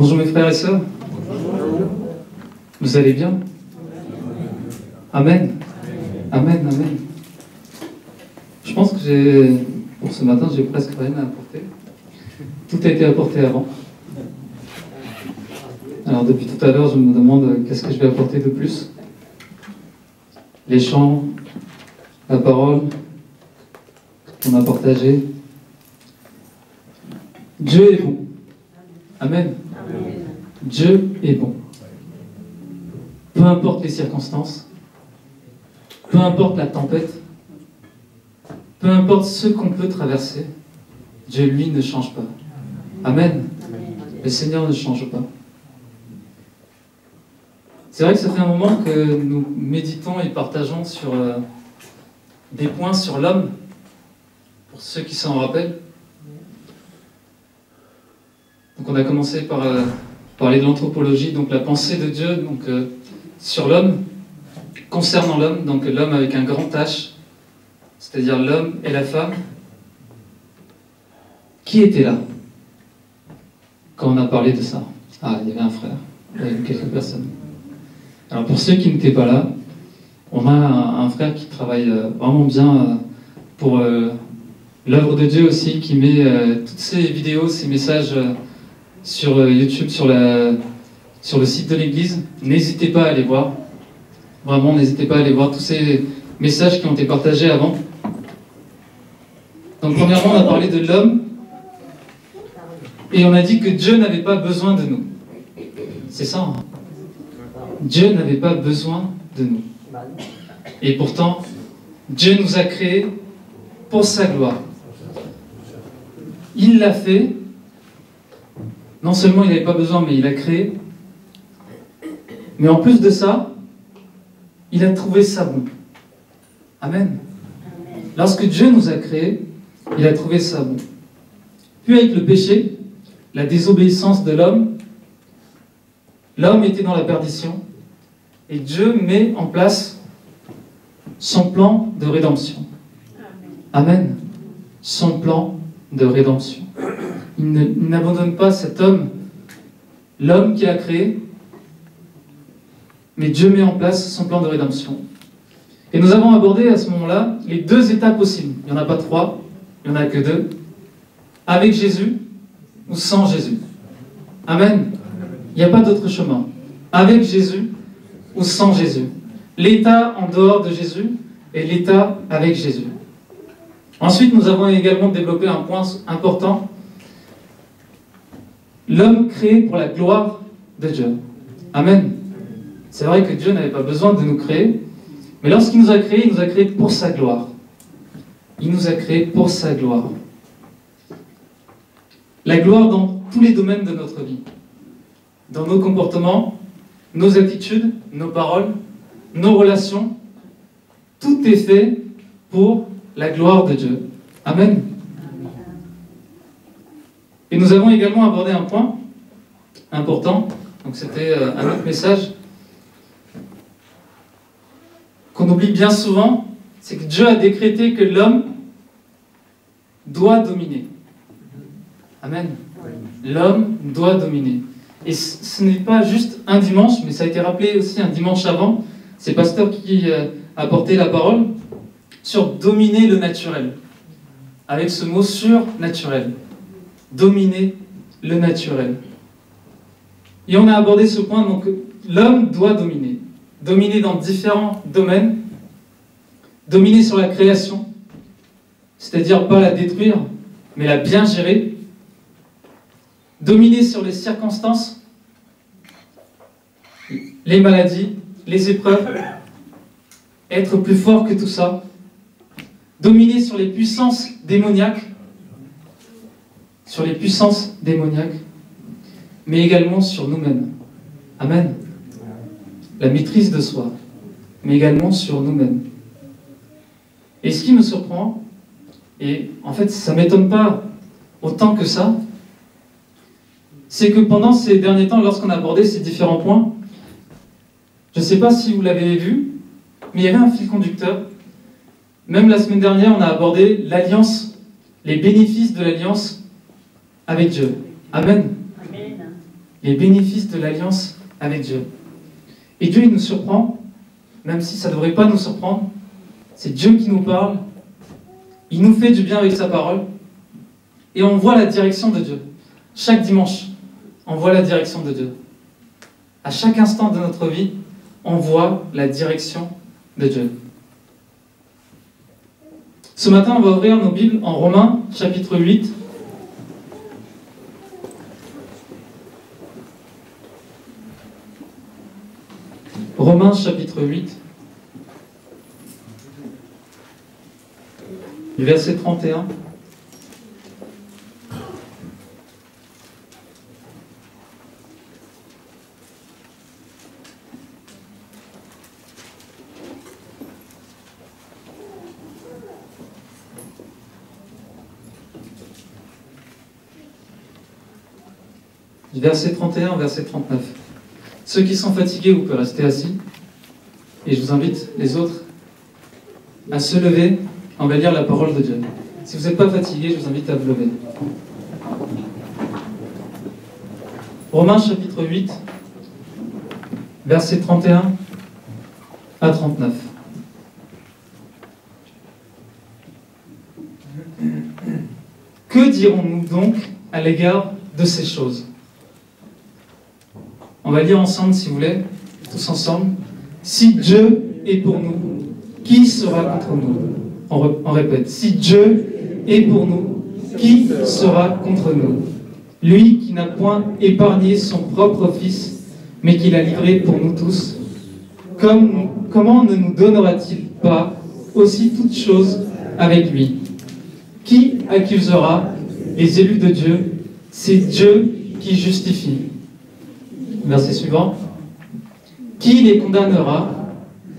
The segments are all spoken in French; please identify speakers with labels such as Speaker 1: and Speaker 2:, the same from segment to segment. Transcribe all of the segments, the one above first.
Speaker 1: Bonjour mes frères et sœurs. Vous allez bien? Amen. Amen, amen. Je pense que pour ce matin, j'ai presque rien à apporter. Tout a été apporté avant. Alors depuis tout à l'heure, je me demande qu'est-ce que je vais apporter de plus. Les chants, la parole qu'on a partagée. Dieu est bon. Amen. Amen. Dieu est bon. Peu importe les circonstances, peu importe la tempête, peu importe ce qu'on peut traverser, Dieu, lui, ne change pas. Amen. Le Seigneur ne change pas. C'est vrai que ça fait un moment que nous méditons et partageons sur des points sur l'homme, pour ceux qui s'en rappellent. Donc on a commencé par parler de l'anthropologie, donc la pensée de Dieu donc, sur l'homme, concernant l'homme, donc l'homme avec un grand H, c'est-à-dire l'homme et la femme. Qui était là quand on a parlé de ça? Ah, il y avait un frère, il y avait quelques personnes. Alors pour ceux qui n'étaient pas là, on a un frère qui travaille vraiment bien pour l'œuvre de Dieu aussi, qui met toutes ses vidéos, ses messages sur YouTube, sur le site de l'église. N'hésitez pas à aller voir. Vraiment, n'hésitez pas à aller voir tous ces messages qui ont été partagés avant. Donc premièrement, on a parlé de l'homme et on a dit que Dieu n'avait pas besoin de nous. C'est ça, hein? Dieu n'avait pas besoin de nous. Et pourtant, Dieu nous a créés pour sa gloire. Il l'a fait. Non seulement il n'avait pas besoin, mais il a créé. Mais en plus de ça, il a trouvé ça bon. Amen. Lorsque Dieu nous a créés, il a trouvé ça bon. Puis avec le péché, la désobéissance de l'homme, l'homme était dans la perdition. Et Dieu met en place son plan de rédemption. Amen. Son plan de rédemption. Il n'abandonne pas cet homme, l'homme qu'il a créé, mais Dieu met en place son plan de rédemption. Et nous avons abordé à ce moment-là les deux étapes possibles. Il n'y en a pas trois, il n'y en a que deux. Avec Jésus ou sans Jésus. Amen. Il n'y a pas d'autre chemin. Avec Jésus ou sans Jésus. L'état en dehors de Jésus et l'état avec Jésus. Ensuite, nous avons également développé un point important. L'homme créé pour la gloire de Dieu. Amen. C'est vrai que Dieu n'avait pas besoin de nous créer, mais lorsqu'il nous a créés, il nous a créés pour sa gloire. Il nous a créés pour sa gloire. La gloire dans tous les domaines de notre vie. Dans nos comportements, nos attitudes, nos paroles, nos relations. Tout est fait pour la gloire de Dieu. Amen. Et nous avons également abordé un point important, donc c'était un autre message, qu'on oublie bien souvent, c'est que Dieu a décrété que l'homme doit dominer. Amen. L'homme doit dominer. Et ce n'est pas juste un dimanche, mais ça a été rappelé aussi un dimanche avant, c'est Pasteur qui a porté la parole sur dominer le naturel, avec ce mot surnaturel. Dominer le naturel. Et on a abordé ce point, donc l'homme doit dominer. Dominer dans différents domaines. Dominer sur la création, c'est-à-dire pas la détruire, mais la bien gérer. Dominer sur les circonstances, les maladies, les épreuves. Être plus fort que tout ça. Dominer sur les puissances démoniaques. Sur les puissances démoniaques, mais également sur nous-mêmes. Amen. La maîtrise de soi, mais également sur nous-mêmes. Et ce qui me surprend, et en fait ça ne m'étonne pas autant que ça, c'est que pendant ces derniers temps, lorsqu'on a abordé ces différents points, je ne sais pas si vous l'avez vu, mais il y avait un fil conducteur. Même la semaine dernière, on a abordé l'alliance, les bénéfices de l'alliance avec Dieu. Amen. Amen. les bénéfices de l'alliance avec Dieu. Et Dieu, il nous surprend, même si ça ne devrait pas nous surprendre. C'est Dieu qui nous parle, il nous fait du bien avec sa parole, et on voit la direction de Dieu. Chaque dimanche, on voit la direction de Dieu. À chaque instant de notre vie, on voit la direction de Dieu. Ce matin, on va ouvrir nos Bibles en Romains, chapitre 8. Romains, chapitre 8. Du verset 31. Du verset 31 au verset 39. Ceux qui sont fatigués, vous pouvez rester assis. Et je vous invite, les autres, à se lever. On va lire la parole de Dieu. Si vous n'êtes pas fatigué, je vous invite à vous lever. Romains chapitre 8, versets 31 à 39. Que dirons-nous donc à l'égard de ces choses? On va lire ensemble, si vous voulez, tous ensemble. Si Dieu est pour nous, qui sera contre nous? On répète. Si Dieu est pour nous, qui sera contre nous? Lui qui n'a point épargné son propre Fils, mais qui l'a livré pour nous tous, comment ne nous donnera-t-il pas aussi toutes choses avec lui? Qui accusera les élus de Dieu? C'est Dieu qui justifie. Verset suivant. Qui les condamnera?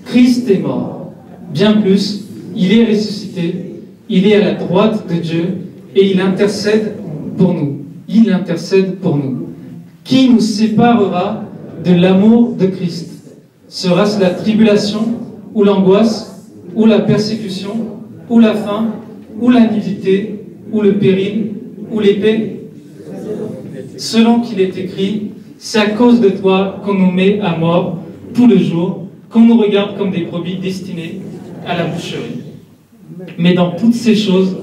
Speaker 1: Christ est mort. Bien plus, il est ressuscité, il est à la droite de Dieu et il intercède pour nous. Il intercède pour nous. Qui nous séparera de l'amour de Christ? Sera-ce la tribulation, ou l'angoisse, ou la persécution, ou la faim, ou la nudité, ou le péril, ou l'épée? Selon qu'il est écrit, c'est à cause de toi qu'on nous met à mort tout le jour, qu'on nous regarde comme des brebis destinées à la boucherie. Mais dans toutes ces choses,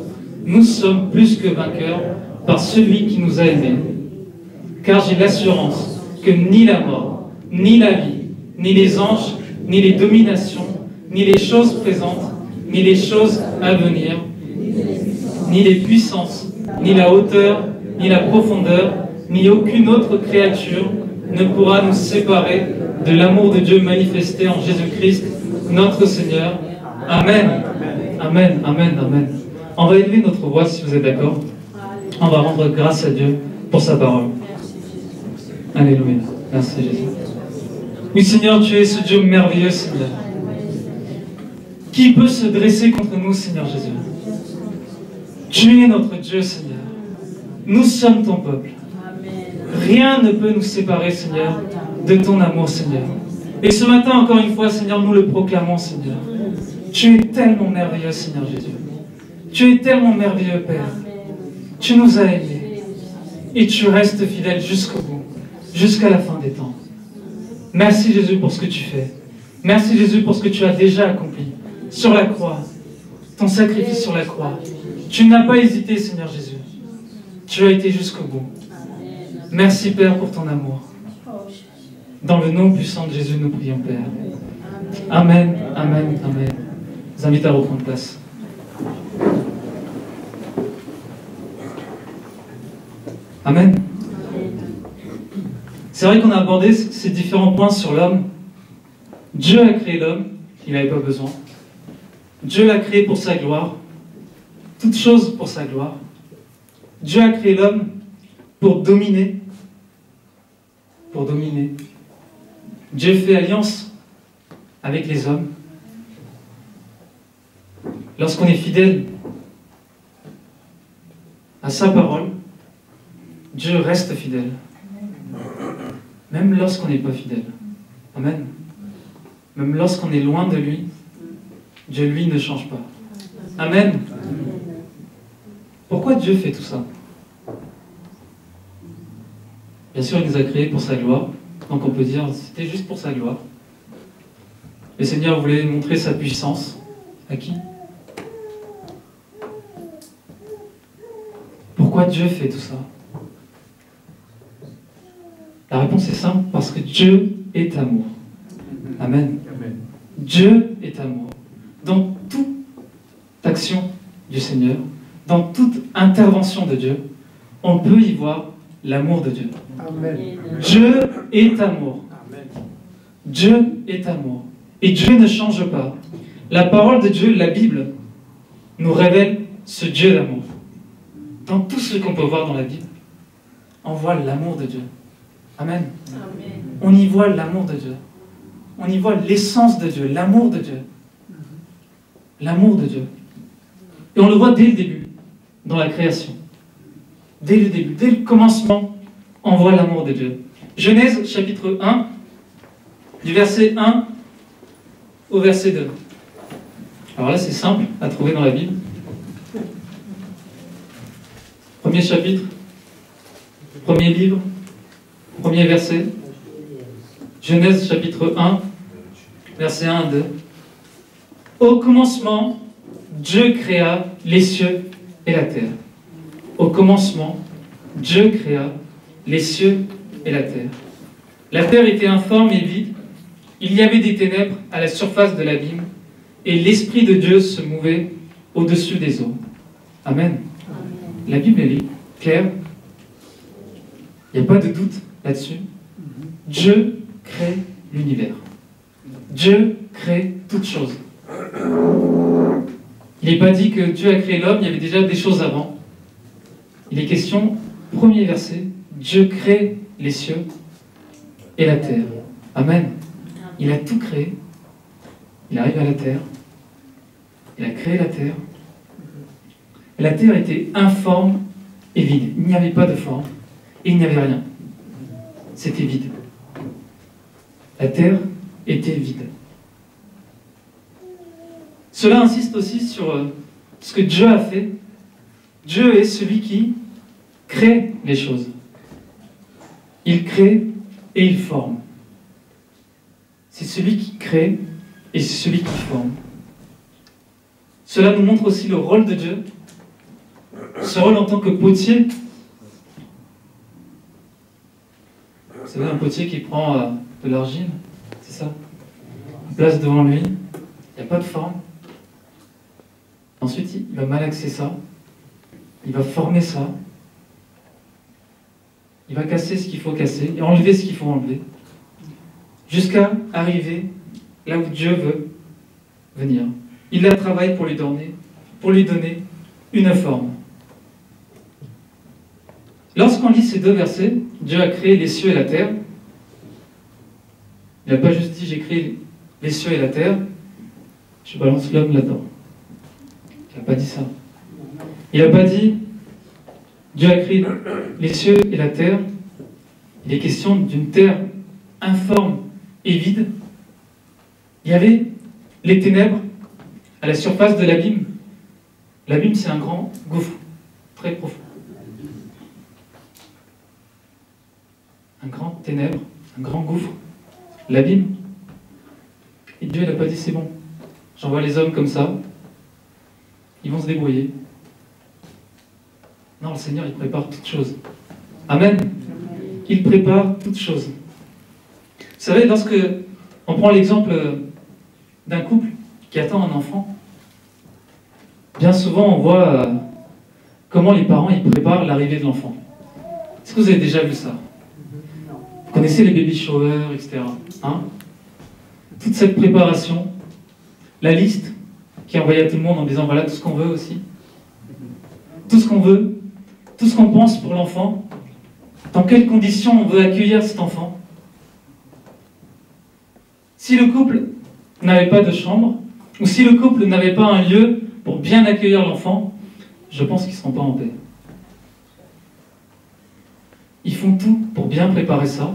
Speaker 1: nous sommes plus que vainqueurs par celui qui nous a aimés. Car j'ai l'assurance que ni la mort, ni la vie, ni les anges, ni les dominations, ni les choses présentes, ni les choses à venir, ni les puissances, ni la hauteur, ni la profondeur, ni aucune autre créature ne pourra nous séparer de l'amour de Dieu manifesté en Jésus-Christ, notre Seigneur. Amen. Amen, amen, amen. On va élever notre voix si vous êtes d'accord. On va rendre grâce à Dieu pour sa parole. Alléluia. Merci Jésus. Oui Seigneur, tu es ce Dieu merveilleux, Seigneur. Qui peut se dresser contre nous, Seigneur Jésus? Tu es notre Dieu, Seigneur. Nous sommes ton peuple. Rien ne peut nous séparer, Seigneur, de ton amour, Seigneur. Et ce matin, encore une fois, Seigneur, nous le proclamons, Seigneur. Tu es tellement merveilleux, Seigneur Jésus. Tu es tellement merveilleux, Père. Tu nous as aimés. Et tu restes fidèle jusqu'au bout, jusqu'à la fin des temps. Merci, Jésus, pour ce que tu fais. Merci, Jésus, pour ce que tu as déjà accompli sur la croix. Ton sacrifice sur la croix. Tu n'as pas hésité, Seigneur Jésus. Tu as été jusqu'au bout. Merci, Père, pour ton amour. Dans le nom puissant de Jésus, nous prions, Père. Amen, amen, amen. Je vous invite à reprendre place. Amen. C'est vrai qu'on a abordé ces différents points sur l'homme. Dieu a créé l'homme, il n'avait pas besoin. Dieu l'a créé pour sa gloire. Toutes choses pour sa gloire. Dieu a créé l'homme pour dominer. Pour dominer. Dieu fait alliance avec les hommes. Lorsqu'on est fidèle à sa parole, Dieu reste fidèle. Même lorsqu'on n'est pas fidèle. Amen. Même lorsqu'on est loin de lui, Dieu, lui, ne change pas. Amen. Pourquoi Dieu fait tout ça? Bien sûr, il nous a créés pour sa gloire. Donc on peut dire que c'était juste pour sa gloire. Le Seigneur voulait montrer sa puissance. À qui? Pourquoi Dieu fait tout ça? La réponse est simple, parce que Dieu est amour. Amen. Dieu est amour. Dans toute action du Seigneur, dans toute intervention de Dieu, on peut y voir l'amour de Dieu.
Speaker 2: Amen.
Speaker 1: Dieu est amour. Dieu est amour. Et Dieu ne change pas. La parole de Dieu, la Bible, nous révèle ce Dieu d'amour. Dans tout ce qu'on peut voir dans la Bible, on voit l'amour de Dieu. Amen.
Speaker 3: Amen.
Speaker 1: On y voit l'amour de Dieu. On y voit l'essence de Dieu, l'amour de Dieu. L'amour de Dieu. Et on le voit dès le début, dans la création. Dès le début, dès le commencement, on voit l'amour de Dieu. Genèse chapitre 1, du verset 1 au verset 2. Alors là, c'est simple à trouver dans la Bible. Premier chapitre, premier livre, premier verset. Genèse chapitre 1, verset 1 à 2. Au commencement, Dieu créa les cieux et la terre. Au commencement, Dieu créa les cieux et la terre. La terre était informe et vide. Il y avait des ténèbres à la surface de l'abîme, et l'Esprit de Dieu se mouvait au-dessus des eaux. Amen. La Bible, elle est claire. Il n'y a pas de doute là-dessus. Dieu crée l'univers. Dieu crée toutes choses. Il n'est pas dit que Dieu a créé l'homme, il y avait déjà des choses avant. Il est question, premier verset, Dieu crée les cieux et la terre. Amen. Il a tout créé. Il arrive à la terre. Il a créé la terre. Et la terre était informe et vide. Il n'y avait pas de forme et il n'y avait rien. C'était vide. La terre était vide. Cela insiste aussi sur ce que Dieu a fait. Dieu est celui qui crée les choses. Il crée et il forme. C'est celui qui crée et c'est celui qui forme. Cela nous montre aussi le rôle de Dieu. Ce rôle en tant que potier. Vous savez, un potier qui prend de l'argile, c'est ça? Il place devant lui, il n'y a pas de forme. Ensuite, il va malaxer ça. Il va former ça. Il va casser ce qu'il faut casser et enlever ce qu'il faut enlever. Jusqu'à arriver là où Dieu veut venir. Il la travaille pour lui donner une forme. Lorsqu'on lit ces deux versets, Dieu a créé les cieux et la terre. Il n'a pas juste dit « j'ai créé les cieux et la terre », je balance l'homme là-dedans. Il n'a pas dit ça. Il n'a pas dit « Dieu a créé les cieux et la terre ». Il est question d'une terre informe et vide. Il y avait les ténèbres à la surface de l'abîme. L'abîme, c'est un grand gouffre, très profond. Un grand ténèbre, un grand gouffre, l'abîme. Et Dieu n'a pas dit c'est bon, j'envoie les hommes comme ça, ils vont se débrouiller. Non, le Seigneur, il prépare toutes choses. Amen. Il prépare toutes choses. Vous savez, lorsque on prend l'exemple d'un couple qui attend un enfant, bien souvent on voit comment les parents ils préparent l'arrivée de l'enfant. Est-ce que vous avez déjà vu ça? Vous connaissez les baby showers, etc. Hein? Toute cette préparation, la liste qui est envoyée à tout le monde en disant voilà tout ce qu'on veut aussi. Tout ce qu'on veut, tout ce qu'on pense pour l'enfant, dans quelles conditions on veut accueillir cet enfant. Si le couple n'avait pas de chambre, ou si le couple n'avait pas un lieu pour bien accueillir l'enfant, je pense qu'ils ne seront pas en paix. Ils font tout pour bien préparer ça.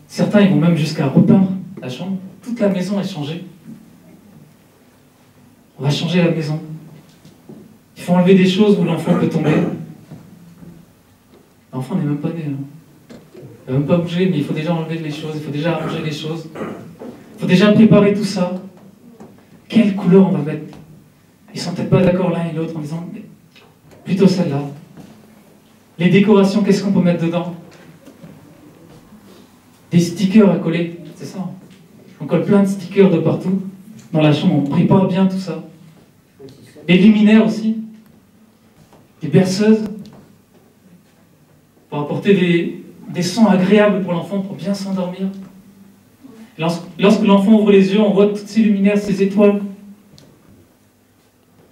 Speaker 1: Certains, ils vont même jusqu'à repeindre la chambre. Toute la maison est changée. On va changer la maison. Il faut enlever des choses où l'enfant peut tomber. l'enfant n'est même pas né. Il ne va même pas bouger, mais il faut déjà enlever les choses, il faut déjà arranger les choses. Il faut déjà préparer tout ça. Quelle couleur on va mettre? Ils ne sont peut-être pas d'accord l'un et l'autre en disant, mais plutôt celle-là. Les décorations, qu'est-ce qu'on peut mettre dedans? Des stickers à coller, c'est ça. On colle plein de stickers de partout. Dans la chambre, on prépare bien tout ça. Les luminaires aussi. Des berceuses. Pour apporter des sons agréables pour l'enfant, pour bien s'endormir. Lorsque l'enfant ouvre les yeux, on voit toutes ces luminaires, ces étoiles.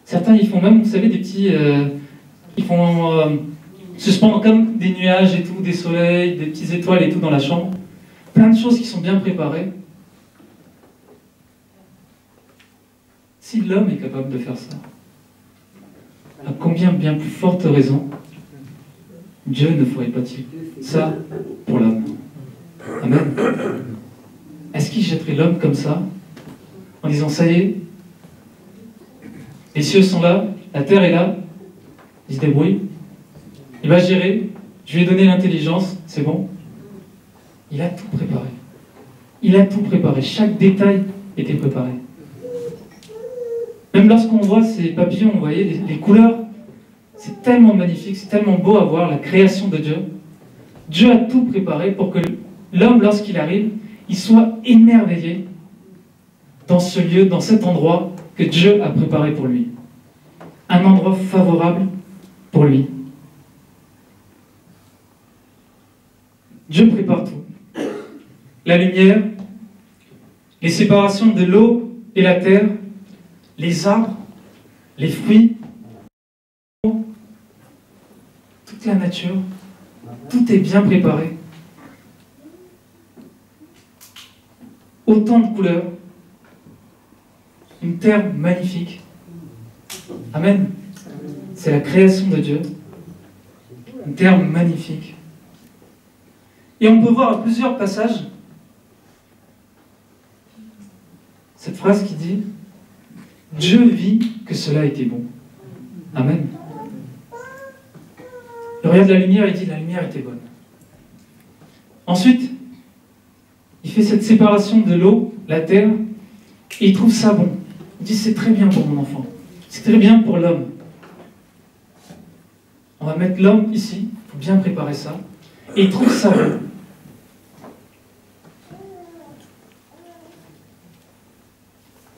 Speaker 1: Certains, ils font même, vous savez, des petits... ils font suspendre comme des nuages et tout, des soleils, des petites étoiles et tout dans la chambre. Plein de choses qui sont bien préparées. Si l'homme est capable de faire ça, à combien bien plus forte raison Dieu ne ferait pas-il ça pour l'homme? Amen. Est-ce qu'il jetterait l'homme comme ça, en disant, ça y est, les cieux sont là, la terre est là, il se débrouille, il va gérer, je lui ai donné l'intelligence, c'est bon. Il a tout préparé. Il a tout préparé, chaque détail était préparé. Même lorsqu'on voit ces papillons, vous voyez, les couleurs, c'est tellement magnifique, c'est tellement beau à voir, la création de Dieu. Dieu a tout préparé pour que l'homme, lorsqu'il arrive, il soit émerveillé dans ce lieu, dans cet endroit que Dieu a préparé pour lui. Un endroit favorable pour lui. Dieu prépare tout. La lumière, les séparations de l'eau et la terre, les arbres, les fruits, toute la nature, tout est bien préparé. Autant de couleurs, une terre magnifique. Amen. C'est la création de Dieu. Une terre magnifique. Et on peut voir à plusieurs passages cette phrase qui dit « Dieu vit que cela était bon ». Amen. Il regarde la lumière et dit « La lumière était bonne ». Ensuite, il fait cette séparation de l'eau, la terre, et il trouve ça bon. Il dit « C'est très bien pour mon enfant. C'est très bien pour l'homme. On va mettre l'homme ici, il faut bien préparer ça. » Et il trouve ça bon.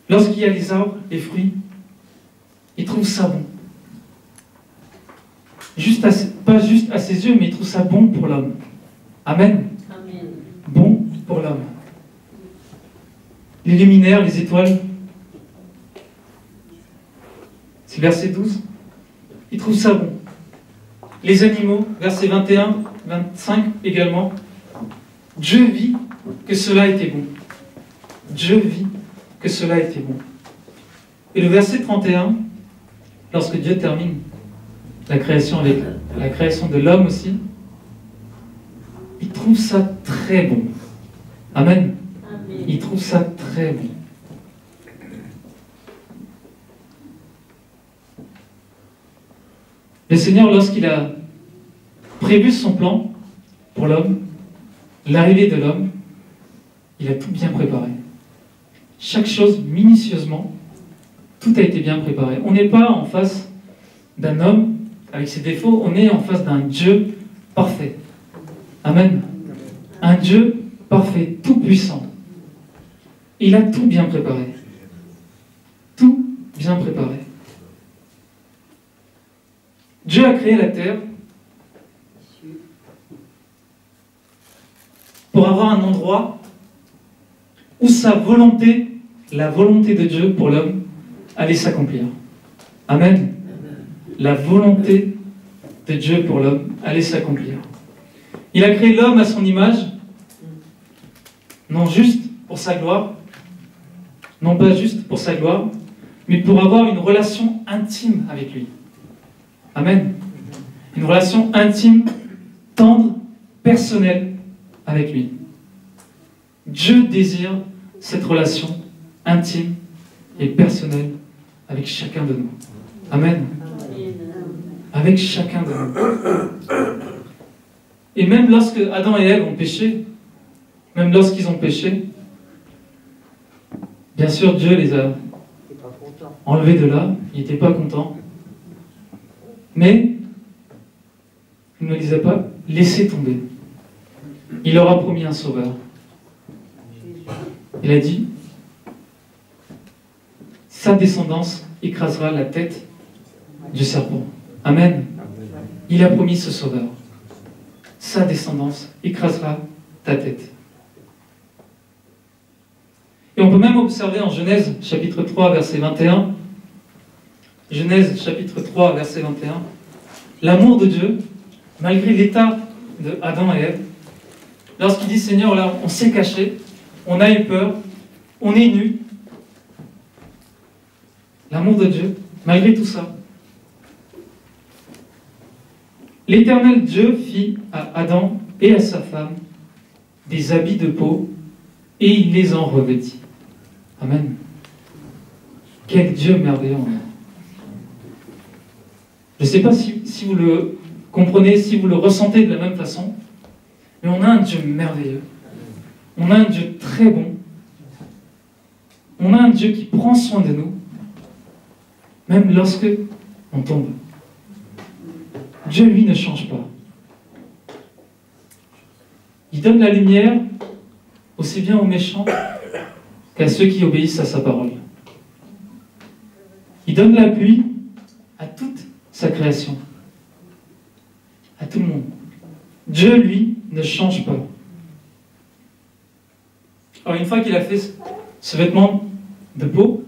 Speaker 1: Lorsqu'il y a les arbres, les fruits, il trouve ça bon. Pas juste à ses yeux, mais il trouve ça bon pour l'homme. Amen. Amen. Bon pour l'homme. Les luminaires, les étoiles. C'est verset 12. Il trouve ça bon. Les animaux, verset 21, 25 également. Dieu vit que cela était bon. Dieu vit que cela était bon. Et le verset 31, lorsque Dieu termine la création avec la création de l'homme aussi, il trouve ça très bon. Amen. Amen. Il trouve ça très bon. Le Seigneur, lorsqu'il a prévu son plan pour l'homme, l'arrivée de l'homme, il a tout bien préparé. Chaque chose minutieusement, tout a été bien préparé. On n'est pas en face d'un homme avec ses défauts, on est en face d'un Dieu parfait. Amen. Un Dieu parfait, tout puissant. Il a tout bien préparé. Tout bien préparé. Dieu a créé la terre pour avoir un endroit où sa volonté, la volonté de Dieu pour l'homme, allait s'accomplir. Amen. La volonté de Dieu pour l'homme allait s'accomplir. Il a créé l'homme à son image, non juste pour sa gloire, non pas juste pour sa gloire, mais pour avoir une relation intime avec lui. Amen. Une relation intime, tendre, personnelle avec lui. Dieu désire cette relation intime et personnelle avec chacun de nous. Amen. Avec chacun de nous. Et même lorsque Adam et Ève ont péché, même lorsqu'ils ont péché, bien sûr, Dieu les a enlevés de là, il n'était pas content. Mais il ne les a pas laissés tomber. Il leur a promis un sauveur. Il a dit, sa descendance écrasera la tête du serpent. Amen. Il a promis ce sauveur. Sa descendance écrasera ta tête. Et on peut même observer en Genèse chapitre 3 verset 21, Genèse chapitre 3 verset 21, l'amour de Dieu, malgré l'état de Adam et Ève, lorsqu'il dit Seigneur, là on s'est caché, on a eu peur, on est nus, l'amour de Dieu, malgré tout ça, l'Éternel Dieu fit à Adam et à sa femme des habits de peau et il les en revêtit. Amen. Quel Dieu merveilleux. Je ne sais pas si vous le comprenez, si vous le ressentez de la même façon, mais on a un Dieu merveilleux. On a un Dieu très bon. On a un Dieu qui prend soin de nous, même lorsque on tombe. Dieu, lui, ne change pas. Il donne la lumière aussi bien aux méchants qu'à ceux qui obéissent à sa parole. Il donne la pluie à toute sa création, à tout le monde. Dieu, lui, ne change pas. Alors, une fois qu'il a fait ce vêtement de peau,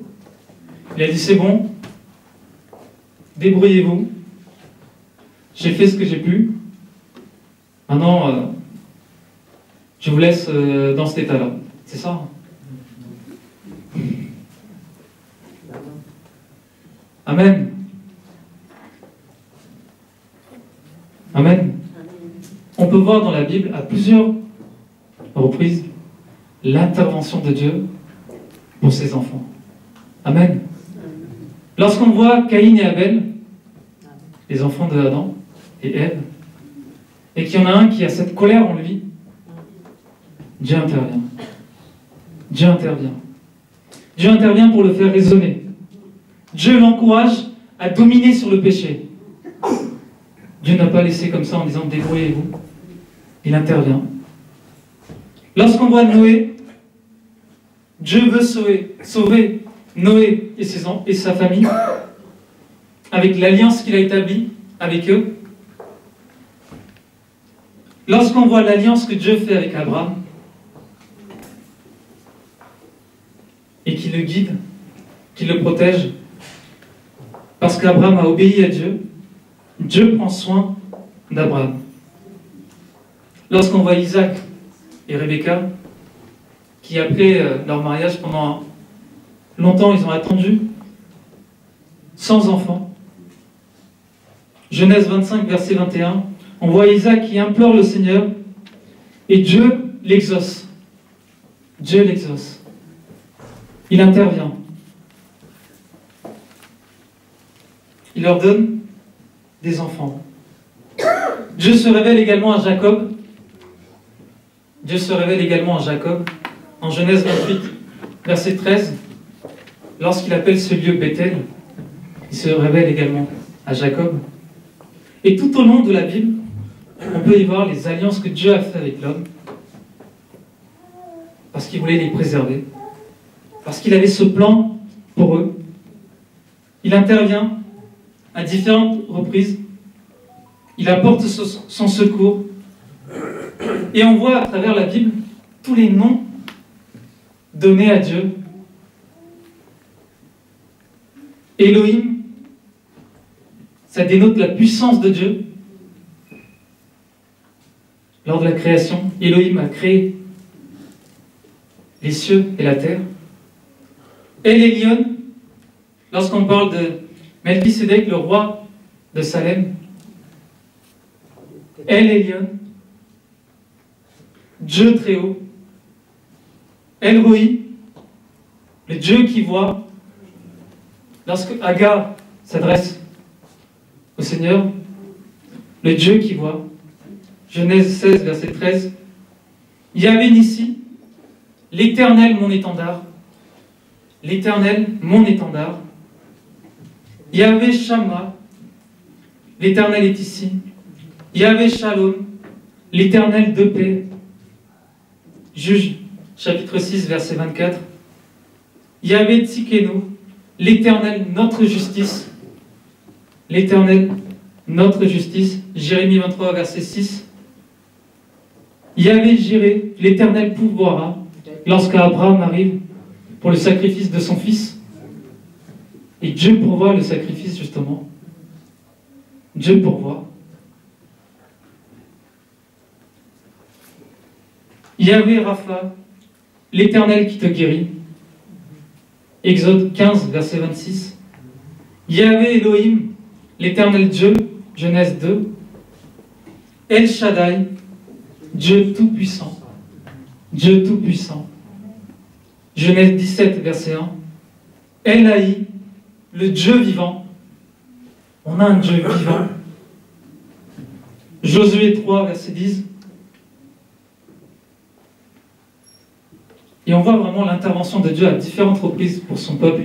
Speaker 1: il a dit, c'est bon, débrouillez-vous, j'ai fait ce que j'ai pu, maintenant, je vous laisse dans cet état-là. C'est ça, hein? Amen. Amen. On peut voir dans la Bible à plusieurs reprises l'intervention de Dieu pour ses enfants. Amen. Lorsqu'on voit Caïn et Abel, les enfants de Adam et Ève, et qu'il y en a un qui a cette colère en lui, Dieu intervient. Dieu intervient. Dieu intervient pour le faire raisonner. Dieu l'encourage à dominer sur le péché. Dieu n'a pas laissé comme ça en disant débrouillez-vous. Il intervient. Lorsqu'on voit Noé, Dieu veut sauver Noé et sa famille avec l'alliance qu'il a établie avec eux. Lorsqu'on voit l'alliance que Dieu fait avec Abraham et qu'il le guide, qu'il le protège, parce qu'Abraham a obéi à Dieu, Dieu prend soin d'Abraham. Lorsqu'on voit Isaac et Rebecca, qui après leur mariage, pendant longtemps, ils ont attendu, sans enfant. Genèse 25, verset 21, on voit Isaac qui implore le Seigneur, et Dieu l'exauce. Dieu l'exauce. Il intervient. Il leur donne des enfants. Dieu se révèle également à Jacob. Dieu se révèle également à Jacob en Genèse 28, verset 13. Lorsqu'il appelle ce lieu Bethel, il se révèle également à Jacob. Et tout au long de la Bible, on peut y voir les alliances que Dieu a fait avec l'homme, parce qu'il voulait les préserver, parce qu'il avait ce plan pour eux. Il intervient à différentes reprises, il apporte son secours, et on voit à travers la Bible tous les noms donnés à Dieu. Elohim, ça dénote la puissance de Dieu. Lors de la création, Elohim a créé les cieux et la terre. El Elyon, lorsqu'on parle de Melchisédek, le roi de Salem, El Elyon, Dieu très haut. El Roi, le Dieu qui voit. Lorsque Agar s'adresse au Seigneur, le Dieu qui voit. Genèse 16, verset 13. Yahvé Nissi, l'Éternel mon étendard. L'Éternel mon étendard. Yahvé Shammah, l'Éternel est ici. Yahvé Shalom, l'Éternel de paix. Juge, chapitre 6, verset 24. Yahvé Tsikenu, l'Éternel notre justice. L'Éternel notre justice. Jérémie 23, verset 6. Yahvé Jiré, l'Éternel pourvoira, lorsqu'Abraham arrive pour le sacrifice de son fils. Et Dieu pourvoit le sacrifice, justement. Dieu pourvoit. Yahvé Rapha, l'Éternel qui te guérit. Exode 15, verset 26. Yahvé Elohim, l'Éternel Dieu. Genèse 2. El Shaddai, Dieu Tout-Puissant. Dieu Tout-Puissant. Genèse 17, verset 1. Elaï, le Dieu vivant. On a un Dieu vivant. Josué 3, verset 10. Et on voit vraiment l'intervention de Dieu à différentes reprises pour son peuple.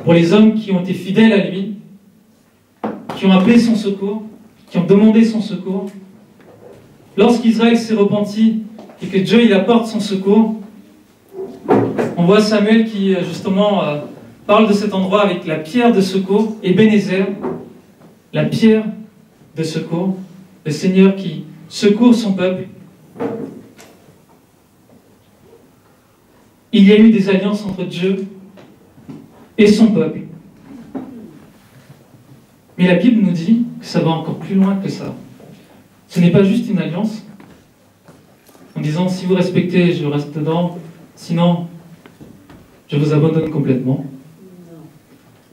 Speaker 1: Pour les hommes qui ont été fidèles à lui, qui ont appelé son secours, qui ont demandé son secours. Lorsqu'Israël s'est repenti et que Dieu il apporte son secours, on voit Samuel qui justement parle de cet endroit avec la pierre de secours, Ebenezer, la pierre de secours, le Seigneur qui secourt son peuple. Il y a eu des alliances entre Dieu et son peuple. Mais la Bible nous dit que ça va encore plus loin que ça. Ce n'est pas juste une alliance, en disant si vous respectez, je reste dedans, sinon je vous abandonne complètement.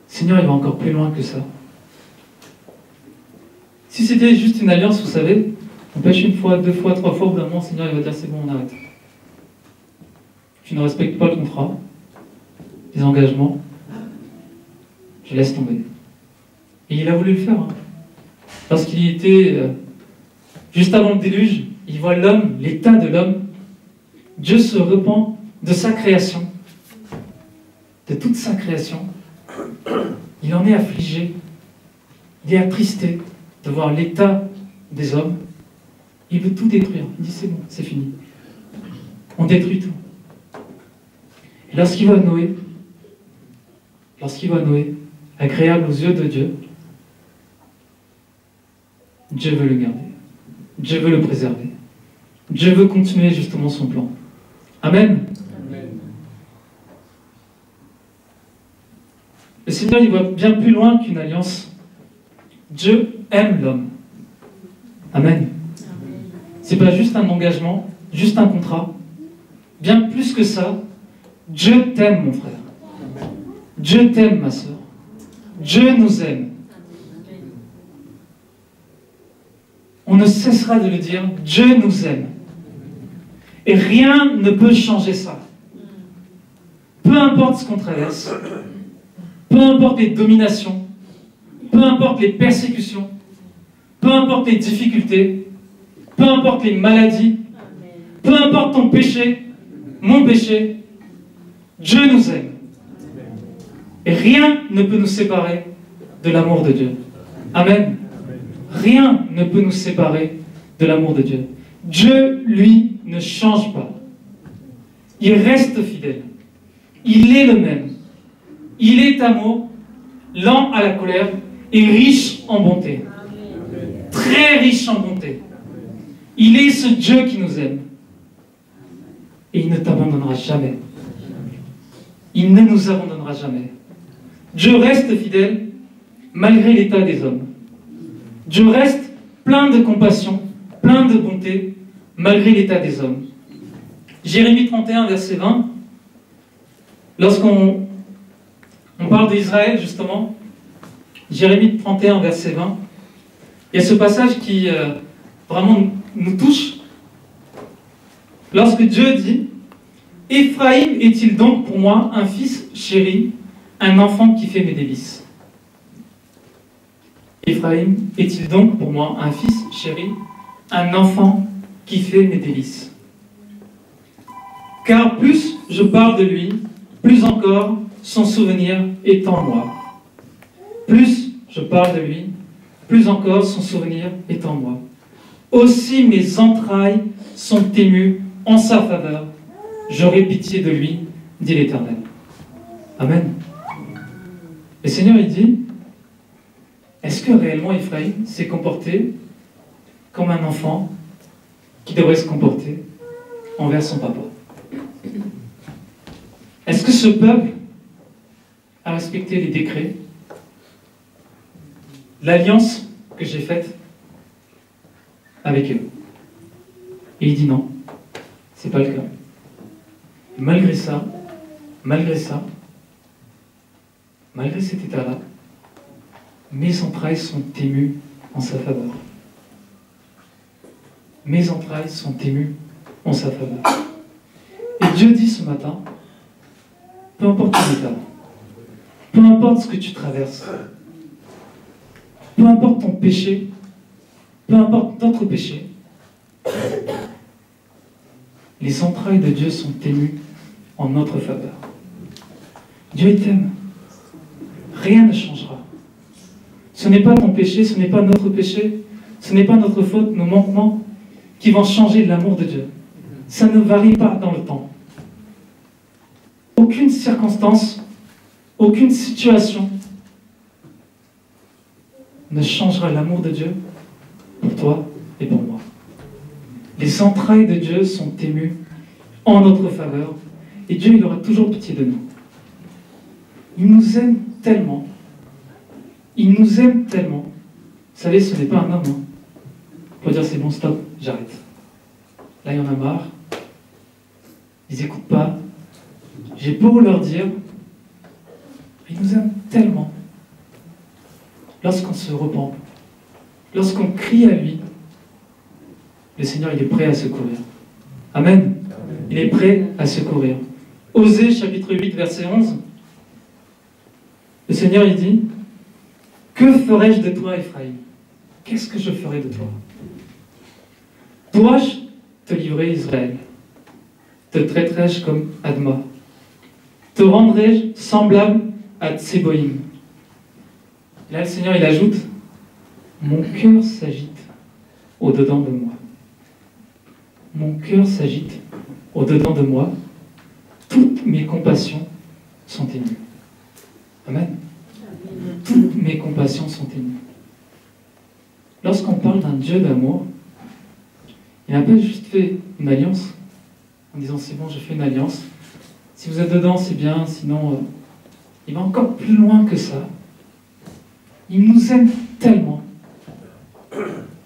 Speaker 1: Seigneur, il va encore plus loin que ça. Si c'était juste une alliance, vous savez, on pêche une fois, deux fois, trois fois, au bout d'un moment, le Seigneur il va dire c'est bon, on arrête. Tu ne respectes pas le contrat, les engagements, je laisse tomber. Et il a voulu le faire. Hein. Parce qu'il était, juste avant le déluge, il voit l'homme, l'état de l'homme. Dieu se repent de sa création, de toute sa création. Il en est affligé, il est attristé de voir l'état des hommes. Il veut tout détruire. Il dit c'est bon, c'est fini. On détruit tout. Et lorsqu'il voit Noé, agréable aux yeux de Dieu, Dieu veut le garder. Dieu veut le préserver. Dieu veut continuer justement son plan. Amen. Amen. Le Seigneur, il voit bien plus loin qu'une alliance. Dieu aime l'homme. Amen. C'est pas juste un engagement, juste un contrat. Bien plus que ça, Dieu t'aime, mon frère. Dieu t'aime, ma soeur. Dieu nous aime. On ne cessera de le dire, Dieu nous aime. Et rien ne peut changer ça. Peu importe ce qu'on traverse, peu importe les dominations, peu importe les persécutions, peu importe les difficultés, peu importe les maladies, peu importe ton péché, mon péché, Dieu nous aime. Et rien ne peut nous séparer de l'amour de Dieu. Amen. Rien ne peut nous séparer de l'amour de Dieu. Dieu, lui, ne change pas. Il reste fidèle. Il est le même. Il est amour, lent à la colère et riche en bonté. Très riche en bonté. Il est ce Dieu qui nous aime. Et il ne t'abandonnera jamais. Il ne nous abandonnera jamais. Dieu reste fidèle malgré l'état des hommes. Dieu reste plein de compassion, plein de bonté, malgré l'état des hommes. Jérémie 31, verset 20, lorsqu'on parle d'Israël, justement, Jérémie 31, verset 20, il y a ce passage qui vraiment nous touche. Lorsque Dieu dit « Éphraïm est-il donc pour moi un fils chéri, un enfant qui fait mes délices ?» Éphraïm est-il donc pour moi un fils chéri, un enfant qui fait mes délices. Car plus je parle de lui, plus encore son souvenir est en moi. Plus je parle de lui, plus encore son souvenir est en moi. Aussi mes entrailles sont émues en sa faveur. J'aurai pitié de lui, dit l'Éternel. Amen. Le Seigneur, il dit, est-ce que réellement Ephraïm s'est comporté comme un enfant qui devrait se comporter envers son papa? Est-ce que ce peuple a respecté les décrets, l'alliance que j'ai faite avec eux? Et il dit non, c'est pas le cas. Et malgré cet état-là, mes entrailles sont émues en sa faveur. Mes entrailles sont émues en sa faveur. Et Dieu dit ce matin, peu importe ton état, peu importe ce que tu traverses, peu importe ton péché, peu importe notre péché, les entrailles de Dieu sont émues en notre faveur. Dieu t'aime. Rien ne changera. Ce n'est pas ton péché, ce n'est pas notre péché, ce n'est pas notre faute, nos manquements qui vont changer l'amour de Dieu. Ça ne varie pas dans le temps. Aucune circonstance, aucune situation ne changera l'amour de Dieu pour toi et pour moi. Les entrailles de Dieu sont émues en notre faveur et Dieu, il aura toujours pitié de nous. Il nous aime tellement. Il nous aime tellement. Vous savez, ce n'est pas un homme. Pour dire c'est bon, stop, j'arrête. Là, il y en a marre. Ils n'écoutent pas. J'ai beau leur dire, il nous aime tellement. Lorsqu'on se repent, lorsqu'on crie à lui, le Seigneur, il est prêt à secourir. Amen. Il est prêt à secourir. Osée, chapitre 8, verset 11. Le Seigneur, il dit, que ferai-je de toi, Ephraïm? Qu'est-ce que je ferai de toi? Dois-je te livrer, Israël? Te traiterai-je comme Adma? Te rendrai-je semblable à Tseboïm? Là, le Seigneur, il ajoute, mon cœur s'agite au-dedans de moi. Mon cœur s'agite au-dedans de moi. Toutes mes compassions sont émues. Amen. Toutes mes compassions sont émues. Lorsqu'on parle d'un Dieu d'amour, il n'a pas juste fait une alliance en disant c'est bon, je fais une alliance. Si vous êtes dedans, c'est bien, sinon il va encore plus loin que ça. Il nous aime tellement.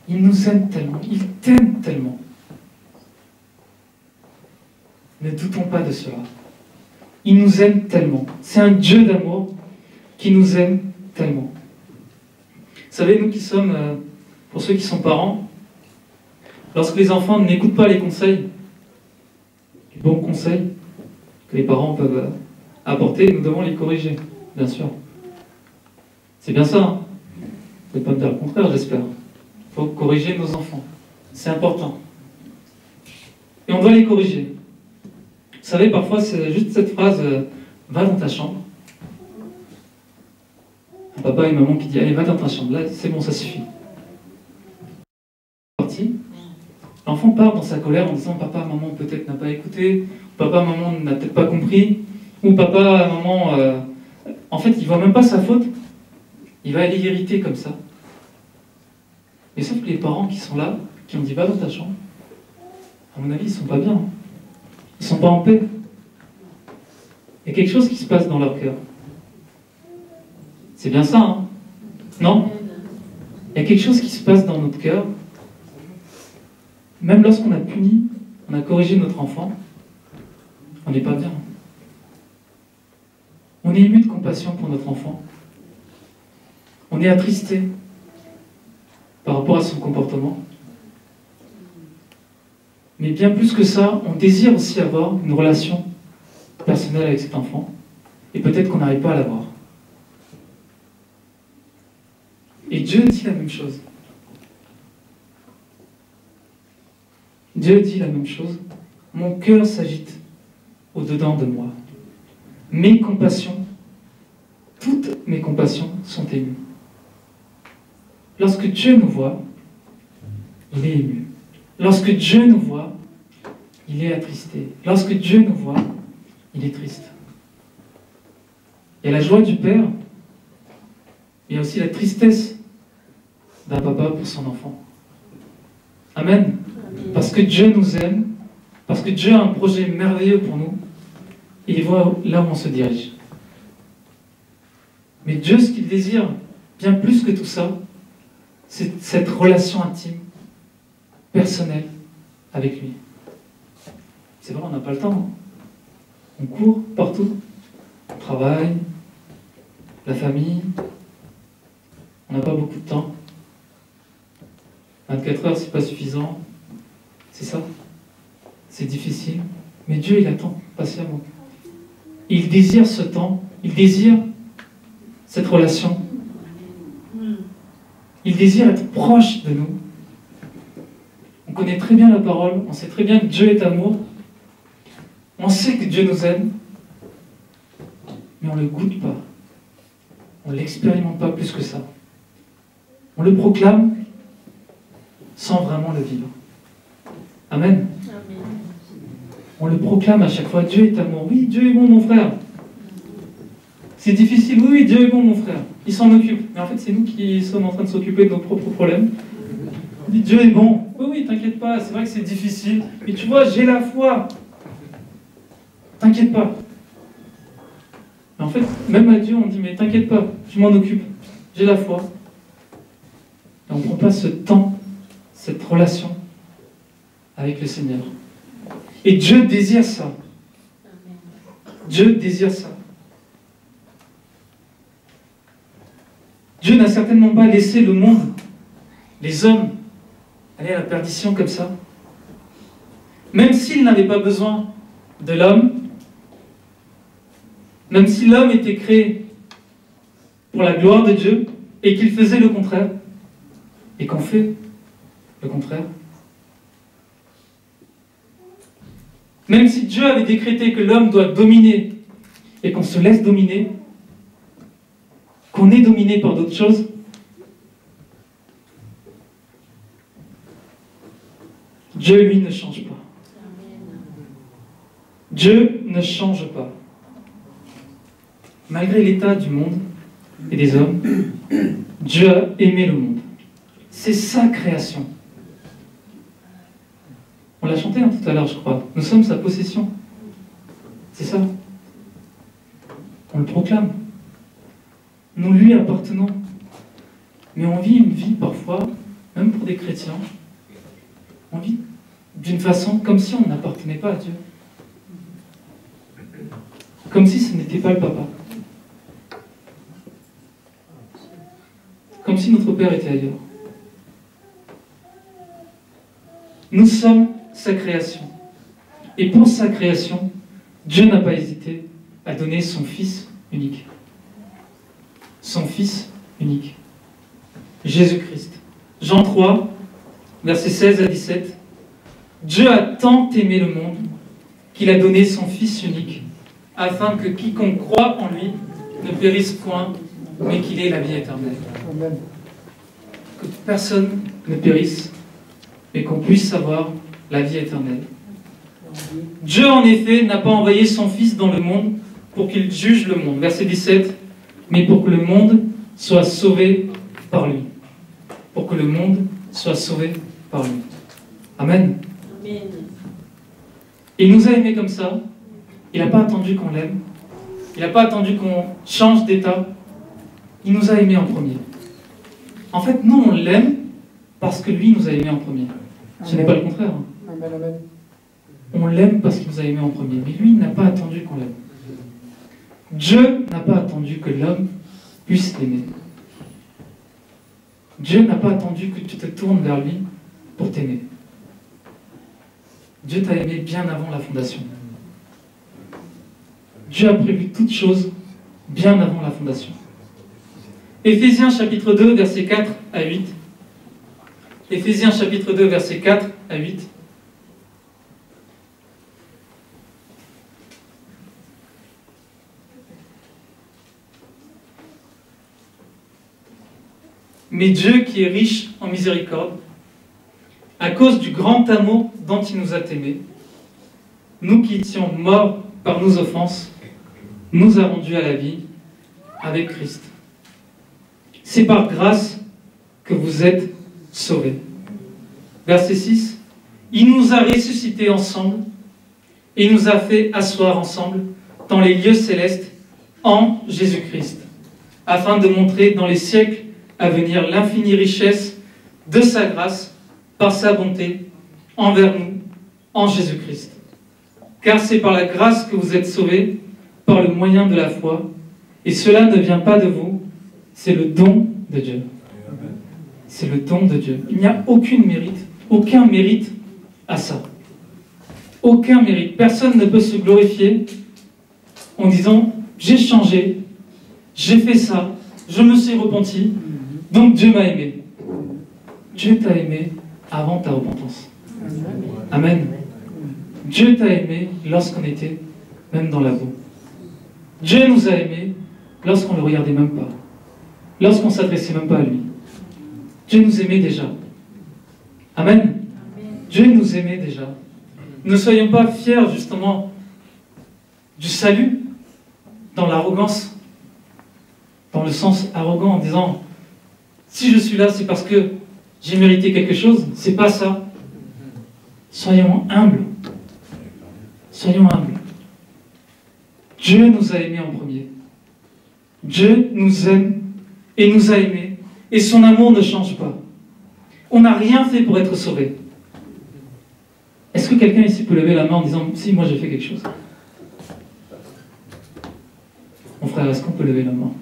Speaker 1: Il nous aime tellement. Il t'aime tellement. Ne doutons pas de cela. Il nous aime tellement. C'est un Dieu d'amour qui nous aime tellement. Vous savez, nous qui sommes, pour ceux qui sont parents, lorsque les enfants n'écoutent pas les conseils, les bons conseils que les parents peuvent apporter, nous devons les corriger, bien sûr. C'est bien ça, hein? Vous ne pouvez pas me dire le contraire, j'espère. Il faut corriger nos enfants. C'est important. Et on doit les corriger. Vous savez, parfois, c'est juste cette phrase « va dans ta chambre ». Un papa et une maman qui disent « allez, va dans ta chambre ». Là, c'est bon, ça suffit. L'enfant part dans sa colère en disant « papa, maman peut-être n'a pas écouté », « papa, maman n'a peut-être pas compris », ou « papa, maman… En fait, il ne voit même pas sa faute. Il va aller irriter comme ça. Mais sauf que les parents qui sont là, qui ont dit « va dans ta chambre », à mon avis, ils ne sont pas bien. Ils ne sont pas en paix. Il y a quelque chose qui se passe dans leur cœur. C'est bien ça, hein? Non? Il y a quelque chose qui se passe dans notre cœur. Même lorsqu'on a puni, on a corrigé notre enfant, on n'est pas bien. On est ému de compassion pour notre enfant. On est attristé par rapport à son comportement. Mais bien plus que ça, on désire aussi avoir une relation personnelle avec cet enfant. Et peut-être qu'on n'arrive pas à l'avoir. Et Dieu dit la même chose. Dieu dit la même chose. Mon cœur s'agite au-dedans de moi. Mes compassions, toutes mes compassions sont émues. Lorsque Dieu nous voit, il est ému. Lorsque Dieu nous voit, il est attristé. Lorsque Dieu nous voit, il est triste. Il y a la joie du Père, il y a aussi la tristesse d'un papa pour son enfant. Amen. Parce que Dieu nous aime, parce que Dieu a un projet merveilleux pour nous, et il voit là où on se dirige. Mais Dieu, ce qu'il désire, bien plus que tout ça, c'est cette relation intime, personnelle, avec lui. C'est vrai, on n'a pas le temps. On court partout. On travaille, la famille. On n'a pas beaucoup de temps. 24 heures, c'est pas suffisant. C'est ça. C'est difficile. Mais Dieu, il attend patiemment. Il désire ce temps. Il désire cette relation. Il désire être proche de nous. On connaît très bien la parole. On sait très bien que Dieu est amour. On sait que Dieu nous aime. Mais on ne le goûte pas. On ne l'expérimente pas plus que ça. On le proclame sans vraiment le vivre. Amen. On le proclame à chaque fois. Dieu est amour. Oui, Dieu est bon, mon frère. C'est difficile. Oui, Dieu est bon, mon frère. Il s'en occupe. Mais en fait, c'est nous qui sommes en train de s'occuper de nos propres problèmes. On dit, Dieu est bon. Oui, t'inquiète pas. C'est vrai que c'est difficile. Mais tu vois, j'ai la foi. T'inquiète pas. Mais en fait, même à Dieu, on dit, mais t'inquiète pas, je m'en occupe. J'ai la foi. Et on ne prend pas ce temps, cette relation avec le Seigneur. Et Dieu désire ça. Dieu désire ça. Dieu n'a certainement pas laissé le monde, les hommes, aller à la perdition comme ça. Même s'il n'avait pas besoin de l'homme, même si l'homme était créé pour la gloire de Dieu et qu'il faisait le contraire, et qu'on fait le contraire. Même si Dieu avait décrété que l'homme doit dominer et qu'on se laisse dominer, qu'on est dominé par d'autres choses, Dieu, lui, ne change pas. Dieu ne change pas. Malgré l'état du monde et des hommes, Dieu a aimé le monde. C'est sa création. On l'a chanté tout à l'heure, je crois. Nous sommes sa possession. C'est ça. On le proclame. Nous lui appartenons. Mais on vit une vie parfois, même pour des chrétiens, on vit d'une façon comme si on n'appartenait pas à Dieu. Comme si ce n'était pas le papa. Comme si notre Père était ailleurs. Nous sommes sa création. Et pour sa création, Dieu n'a pas hésité à donner son Fils unique. Son Fils unique. Jésus-Christ. Jean 3, versets 16 à 17. Dieu a tant aimé le monde qu'il a donné son Fils unique, afin que quiconque croit en lui ne périsse point, mais qu'il ait la vie éternelle. Amen. Que personne ne périsse, mais qu'on puisse avoir la vie éternelle. Dieu, en effet, n'a pas envoyé son Fils dans le monde pour qu'il juge le monde. Verset 17. Mais pour que le monde soit sauvé par lui. Pour que le monde soit sauvé par lui. Amen. Amen. Il nous a aimés comme ça. Il n'a pas attendu qu'on l'aime. Il n'a pas attendu qu'on change d'état. Il nous a aimés en premier. En fait, nous, on l'aime parce que lui nous a aimés en premier. Ce n'est pas le contraire. Amen, amen. On l'aime parce qu'il nous a aimés en premier. Mais lui, il n'a pas attendu qu'on l'aime. Dieu n'a pas attendu que l'homme puisse l'aimer. Dieu n'a pas attendu que tu te tournes vers lui pour t'aimer. Dieu t'a aimé bien avant la fondation. Dieu a prévu toutes choses bien avant la fondation. Éphésiens chapitre 2, versets 4 à 8. Éphésiens chapitre 2, versets 4 à 8. mais Dieu qui est riche en miséricorde, à cause du grand amour dont il nous a aimés, nous qui étions morts par nos offenses, nous a rendus à la vie avec Christ. C'est par grâce que vous êtes sauvés. Verset 6. Il nous a ressuscités ensemble et il nous a fait asseoir ensemble dans les lieux célestes en Jésus-Christ, afin de montrer dans les siècles à venir l'infinie richesse de sa grâce par sa bonté envers nous en Jésus-Christ. Car c'est par la grâce que vous êtes sauvés, par le moyen de la foi, et cela ne vient pas de vous, c'est le don de Dieu. C'est le don de Dieu. Il n'y a aucun mérite à ça. Aucun mérite. Personne ne peut se glorifier en disant « j'ai changé, j'ai fait ça, je me suis repenti, donc Dieu m'a aimé ». Dieu t'a aimé avant ta repentance. Amen. Dieu t'a aimé lorsqu'on était même dans la boue. Dieu nous a aimés lorsqu'on ne le regardait même pas, lorsqu'on ne s'adressait même pas à lui. Dieu nous aimait déjà. Amen. Dieu nous aimait déjà. Ne soyons pas fiers justement du salut dans l'arrogance, dans le sens arrogant en disant si je suis là c'est parce que j'ai mérité quelque chose. C'est pas ça. Soyons humbles. Soyons humbles. Dieu nous a aimés en premier. Dieu nous aime et nous a aimés et son amour ne change pas. On n'a rien fait pour être sauvé. Est-ce que quelqu'un ici peut lever la main en disant « Si, moi j'ai fait quelque chose ». Mon frère, est-ce qu'on peut lever la main?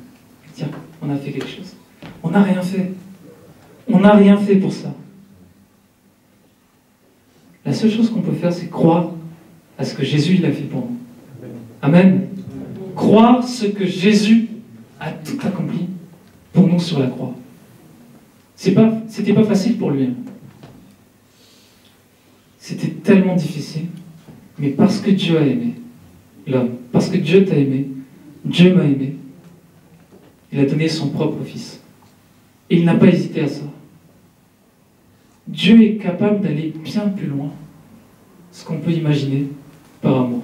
Speaker 1: Tiens, on a fait quelque chose. On n'a rien fait. On n'a rien fait pour ça. La seule chose qu'on peut faire, c'est croire à ce que Jésus il a fait pour nous. Amen. Croire ce que Jésus a tout accompli pour nous sur la croix. C'était pas facile pour lui. Hein. C'était tellement difficile. Mais parce que Dieu a aimé l'homme, parce que Dieu t'a aimé, Dieu m'a aimé, il a donné son propre fils. Et il n'a pas hésité à ça. Dieu est capable d'aller bien plus loin ce qu'on peut imaginer par amour.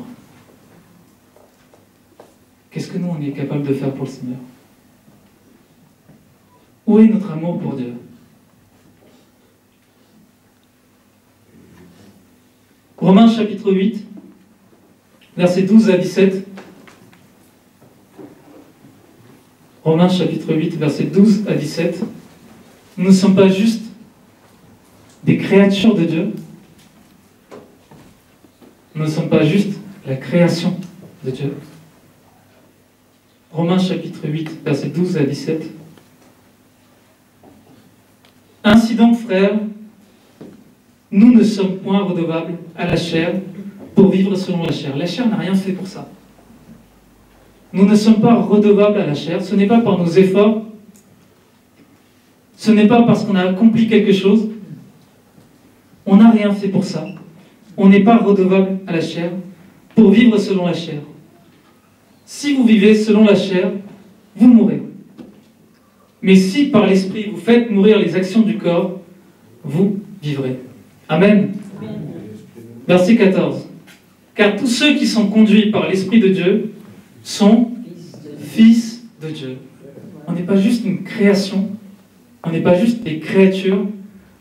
Speaker 1: Qu'est-ce que nous, on est capable de faire pour le Seigneur? Où est notre amour pour Dieu? Romains chapitre 8, versets 12 à 17. Romains chapitre 8, versets 12 à 17. Nous ne sommes pas juste des créatures de Dieu. Nous ne sommes pas juste la création de Dieu. Romains chapitre 8, versets 12 à 17. Ainsi donc, frères, nous ne sommes point redevables à la chair pour vivre selon la chair. La chair n'a rien fait pour ça. Nous ne sommes pas redevables à la chair. Ce n'est pas par nos efforts. Ce n'est pas parce qu'on a accompli quelque chose. On n'a rien fait pour ça. On n'est pas redevable à la chair pour vivre selon la chair. Si vous vivez selon la chair, vous mourrez. Mais si par l'esprit vous faites mourir les actions du corps, vous vivrez. Amen. Verset 14. Car tous ceux qui sont conduits par l'Esprit de Dieu sont fils de Dieu. On n'est pas juste une création, on n'est pas juste des créatures,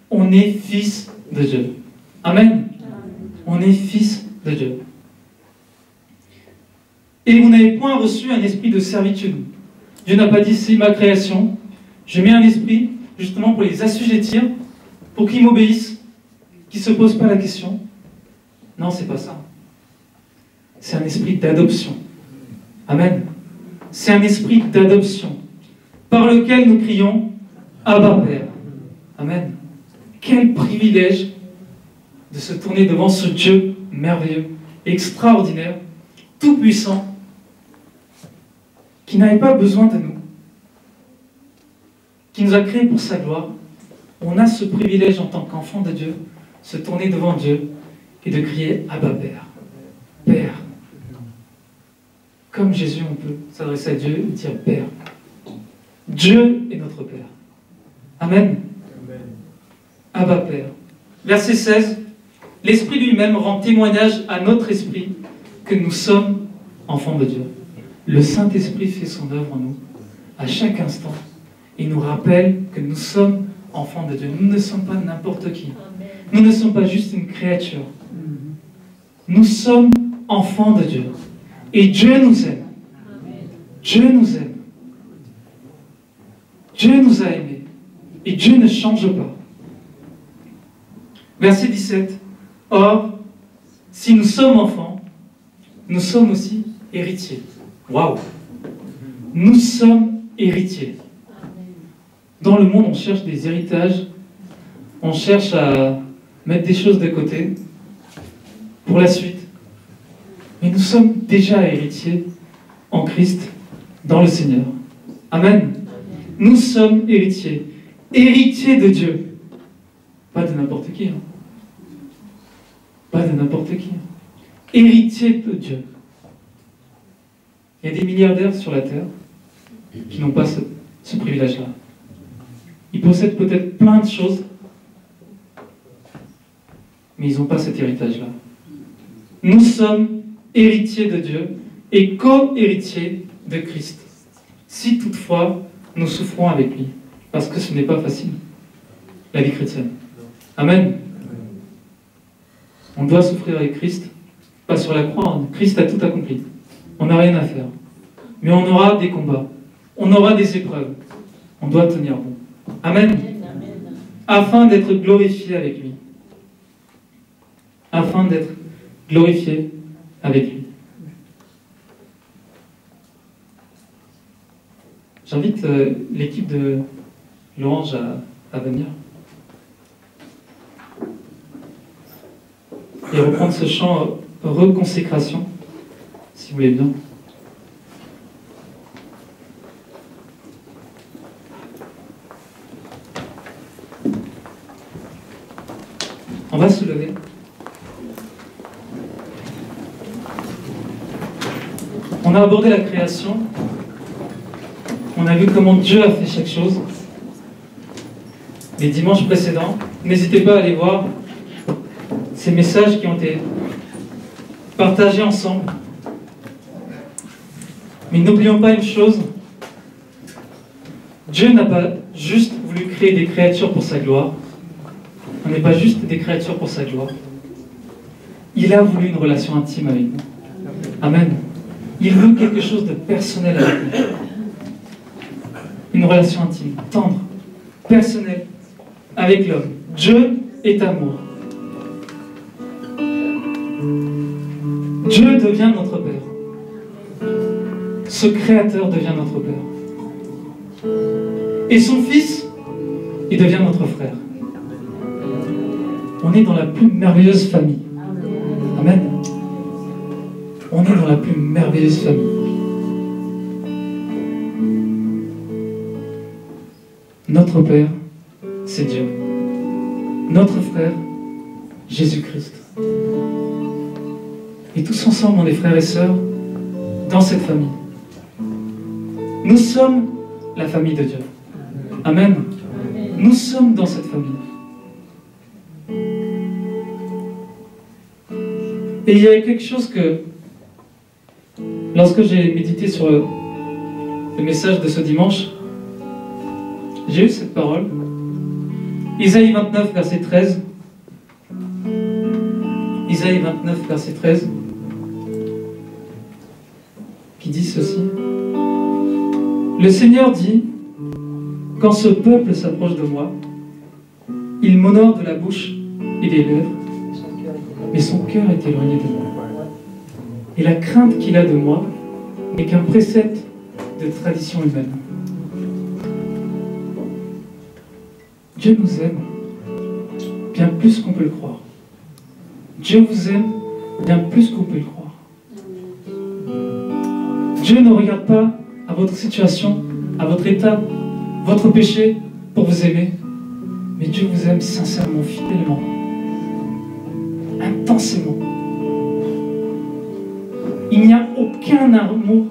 Speaker 1: on est fils de Dieu. Amen. On est fils de Dieu. Et vous n'avez point reçu un esprit de servitude. Dieu n'a pas dit, c'est ma création, je mets un esprit justement pour les assujettir, pour qu'ils m'obéissent, qu'ils ne se posent pas la question. Non, c'est pas ça. C'est un esprit d'adoption. Amen. C'est un esprit d'adoption par lequel nous crions Abba Père. Amen. Quel privilège de se tourner devant ce Dieu merveilleux, extraordinaire, tout-puissant, qui n'avait pas besoin de nous, qui nous a créés pour sa gloire. On a ce privilège en tant qu'enfant de Dieu, se tourner devant Dieu et de crier Abba Père. Père. Comme Jésus, on peut s'adresser à Dieu et dire Père. Dieu est notre Père. Amen. Abba Père. Verset 16. L'Esprit lui-même rend témoignage à notre esprit que nous sommes enfants de Dieu. Le Saint-Esprit fait son œuvre en nous à chaque instant et nous rappelle que nous sommes enfants de Dieu. Nous ne sommes pas n'importe qui. Nous ne sommes pas juste une créature. Nous sommes enfants de Dieu. Et Dieu nous aime. Dieu nous aime. Dieu nous a aimés. Et Dieu ne change pas. Verset 17. Or, si nous sommes enfants, nous sommes aussi héritiers. Waouh! Nous sommes héritiers. Dans le monde, on cherche des héritages. On cherche à mettre des choses de côté pour la suite. Mais nous sommes déjà héritiers en Christ, dans le Seigneur. Amen. Nous sommes héritiers. Héritiers de Dieu. Pas de n'importe qui. Pas de n'importe qui. Héritiers de Dieu. Il y a des milliardaires sur la terre qui n'ont pas ce privilège-là. Ils possèdent peut-être plein de choses, mais ils n'ont pas cet héritage-là. Nous sommes héritiers de Dieu et co-héritiers de Christ. Si toutefois, nous souffrons avec lui, parce que ce n'est pas facile, la vie chrétienne. Amen. On doit souffrir avec Christ, pas sur la croix. Christ a tout accompli. On n'a rien à faire. Mais on aura des combats. On aura des épreuves. On doit tenir bon. Amen. Afin d'être glorifié avec lui. Afin d'être glorifié avec lui. J'invite l'équipe de Louange à venir. Et reprendre ce chant reconsécration, si vous voulez bien. On va se lever. On a abordé la création. On a vu comment Dieu a fait chaque chose. Les dimanches précédents, n'hésitez pas à aller voir ces messages qui ont été partagés ensemble. Mais n'oublions pas une chose. Dieu n'a pas juste voulu créer des créatures pour sa gloire. On n'est pas juste des créatures pour sa gloire. Il a voulu une relation intime avec nous. Amen. Il veut quelque chose de personnel avec nous. Une relation intime, tendre, personnelle, avec l'homme. Dieu est amour. Dieu devient notre Père. Ce Créateur devient notre Père. Et son Fils, il devient notre frère. On est dans la plus merveilleuse famille. Amen. On est dans la plus merveilleuse famille. Notre Père, c'est Dieu. Notre frère, Jésus-Christ. Et tous ensemble, on est frères et sœurs dans cette famille. Nous sommes la famille de Dieu. Amen. Nous sommes dans cette famille. Et il y a quelque chose que, lorsque j'ai médité sur le message de ce dimanche, j'ai eu cette parole. Isaïe 29, verset 13. Isaïe 29, verset 13, qui dit ceci. Le Seigneur dit, quand ce peuple s'approche de moi, il m'honore de la bouche et des lèvres, mais son cœur est éloigné de moi. Et la crainte qu'il a de moi n'est qu'un précepte de tradition humaine. Dieu nous aime bien plus qu'on peut le croire. Dieu vous aime bien plus qu'on peut le croire. Dieu ne regarde pas à votre situation, à votre état, votre péché pour vous aimer, mais Dieu vous aime sincèrement, fidèlement, intensément. Il n'y a aucun amour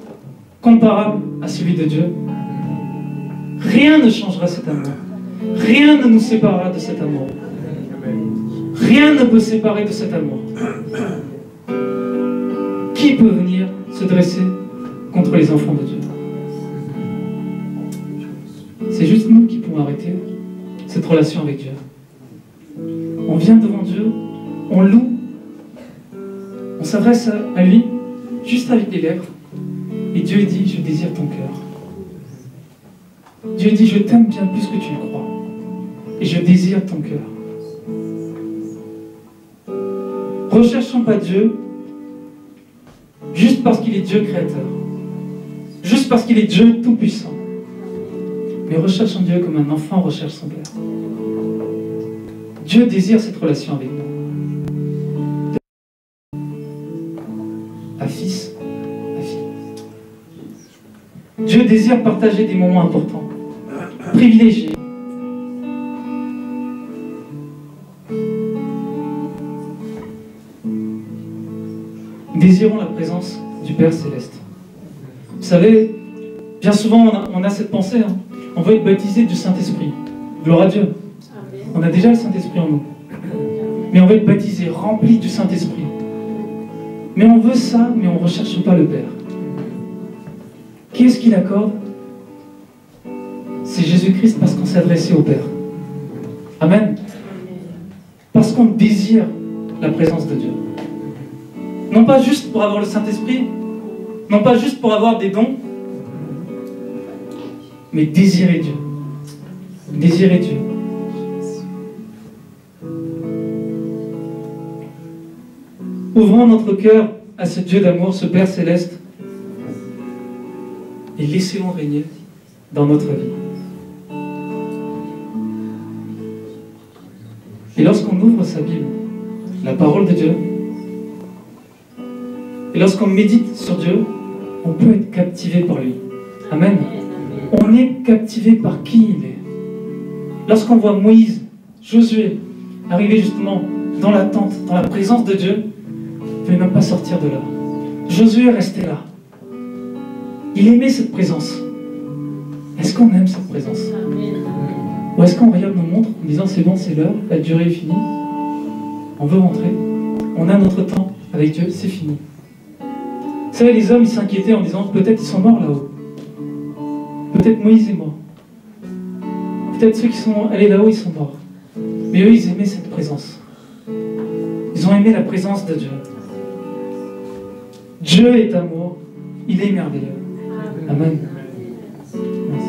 Speaker 1: comparable à celui de Dieu. Rien ne changera cet amour. Rien ne nous séparera de cet amour. Rien ne peut séparer de cet amour. Qui peut venir se dresser contre les enfants de Dieu? C'est juste nous qui pouvons arrêter cette relation avec Dieu. On vient devant Dieu, on loue, on s'adresse à lui juste avec les lèvres. Et Dieu dit, je désire ton cœur. Dieu dit, je t'aime bien plus que tu le crois. Et je désire ton cœur. Recherchons pas Dieu juste parce qu'il est Dieu créateur. Juste parce qu'il est Dieu tout-puissant. Mais recherchons Dieu comme un enfant recherche son père. Dieu désire cette relation avec nous. À fils, à fille. Dieu désire partager des moments importants, privilégiés. Désirons la présence du Père Céleste. Vous savez, bien souvent on a cette pensée, hein. On veut être baptisé du Saint-Esprit. Gloire à Dieu. On a déjà le Saint-Esprit en nous. Mais on veut être baptisé, rempli du Saint-Esprit. Mais on veut ça, mais on ne recherche pas le Père. Qui est-ce qui l'accorde? C'est Jésus-Christ parce qu'on s'est adressé au Père. Amen. Parce qu'on désire la présence de Dieu. Non pas juste pour avoir le Saint-Esprit, non pas juste pour avoir des dons, mais désirer Dieu. Désirer Dieu. Ouvrons notre cœur à ce Dieu d'amour, ce Père Céleste, et laissez-le régner dans notre vie. Et lorsqu'on ouvre sa Bible, la parole de Dieu, et lorsqu'on médite sur Dieu, on peut être captivé par lui. Amen. On est captivé par qui il est. Lorsqu'on voit Moïse, Josué, arriver justement dans la tente, dans la présence de Dieu, il ne voulait même pas sortir de là. Josué restait là. Il aimait cette présence. Est-ce qu'on aime cette présence? Ou est-ce qu'on regarde nos montres en disant c'est bon, c'est l'heure, la durée est finie, on veut rentrer, on a notre temps avec Dieu, c'est fini. Vous savez, les hommes, ils s'inquiétaient en disant peut-être ils sont morts là-haut. Peut-être Moïse est mort. Peut-être ceux qui sont allés là-haut, ils sont morts. Mais eux, ils aimaient cette présence. Ils ont aimé la présence de Dieu. Dieu est amour. Il est merveilleux. Amen. Merci.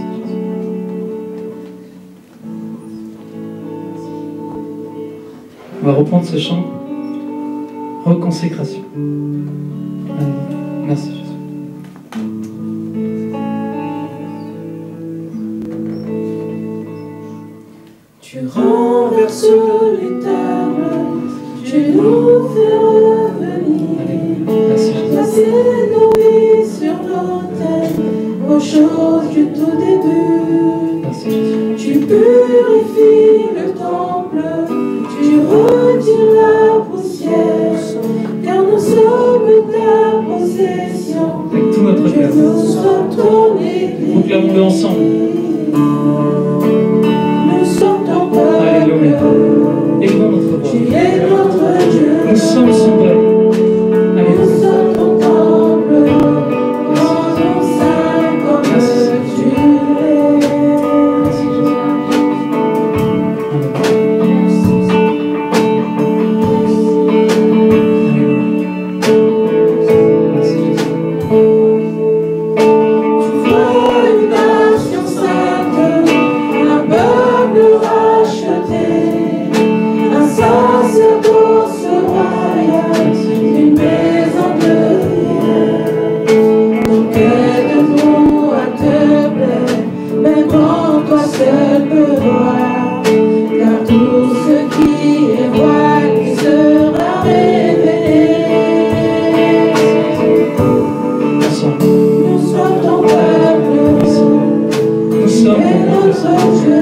Speaker 1: On va reprendre ce chant. Reconsécration. Amen. Merci Jésus.
Speaker 2: Tu renverses les tables, tu nous fais revenir. Placer nos vies sur l'autel, aux choses du tout début. Tu purifies le temple, tu retires la poussière, car nous sommes ta possession.
Speaker 1: Avec tout notre cœur.
Speaker 2: Nous sommes ton église.
Speaker 1: Proclamons-le ensemble.
Speaker 2: Nous sommes ton peuple.
Speaker 1: Alléluia. Élevons notre voix.
Speaker 2: Tu es notre Dieu.
Speaker 1: Nous sommes son peuple.
Speaker 2: Nous
Speaker 1: Alléluia.
Speaker 2: sommes ton temple. Rendons saint comme
Speaker 1: Merci,
Speaker 2: tu es.
Speaker 1: Merci Jésus. Merci Jésus.
Speaker 2: Tu vois une nation sainte, un peuple racheté, un sacerdoce royal, une maison de prière. Donc aide-nous à te plaire, mais en toi seul peut voir, car tout ce qui est roi lui sera révélé.
Speaker 1: Ensemble.
Speaker 2: Nous sommes ton peuple,
Speaker 1: Nous sommes
Speaker 2: tu es
Speaker 1: ton
Speaker 2: notre
Speaker 1: peuple.
Speaker 2: Dieu.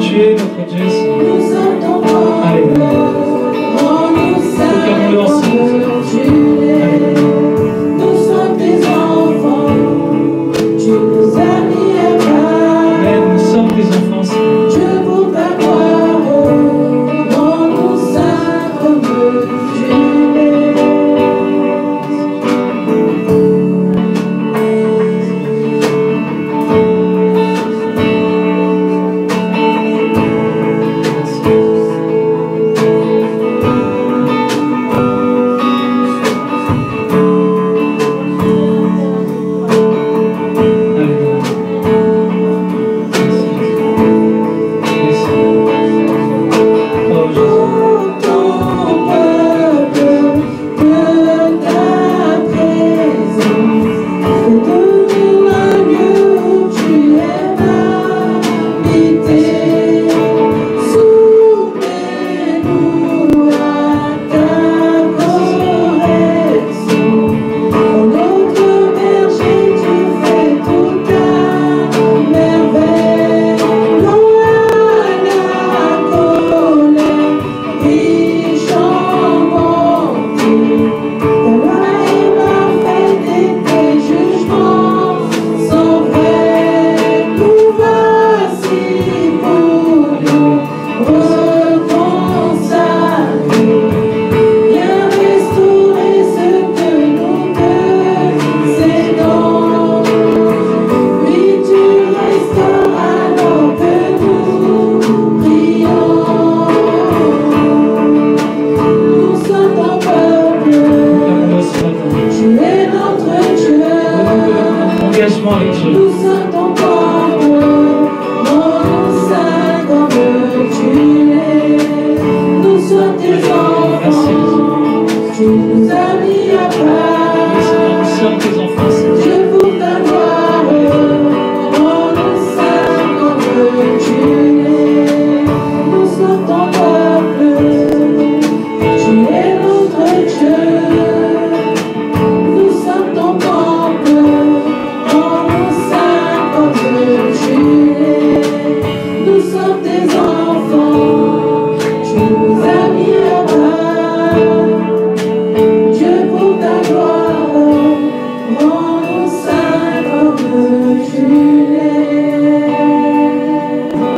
Speaker 1: Tu es notre Dieu, Seigneur.
Speaker 2: Nous sommes ton peuple,
Speaker 1: Alléluia.
Speaker 2: rends-nous saints
Speaker 1: Proclamons-le
Speaker 2: comme
Speaker 1: ensemble.
Speaker 2: tu es. Nous sommes tes enfants, tu nous as mis à part.
Speaker 1: Amen. Nous sommes tes enfants, Seigneur.
Speaker 2: Dieu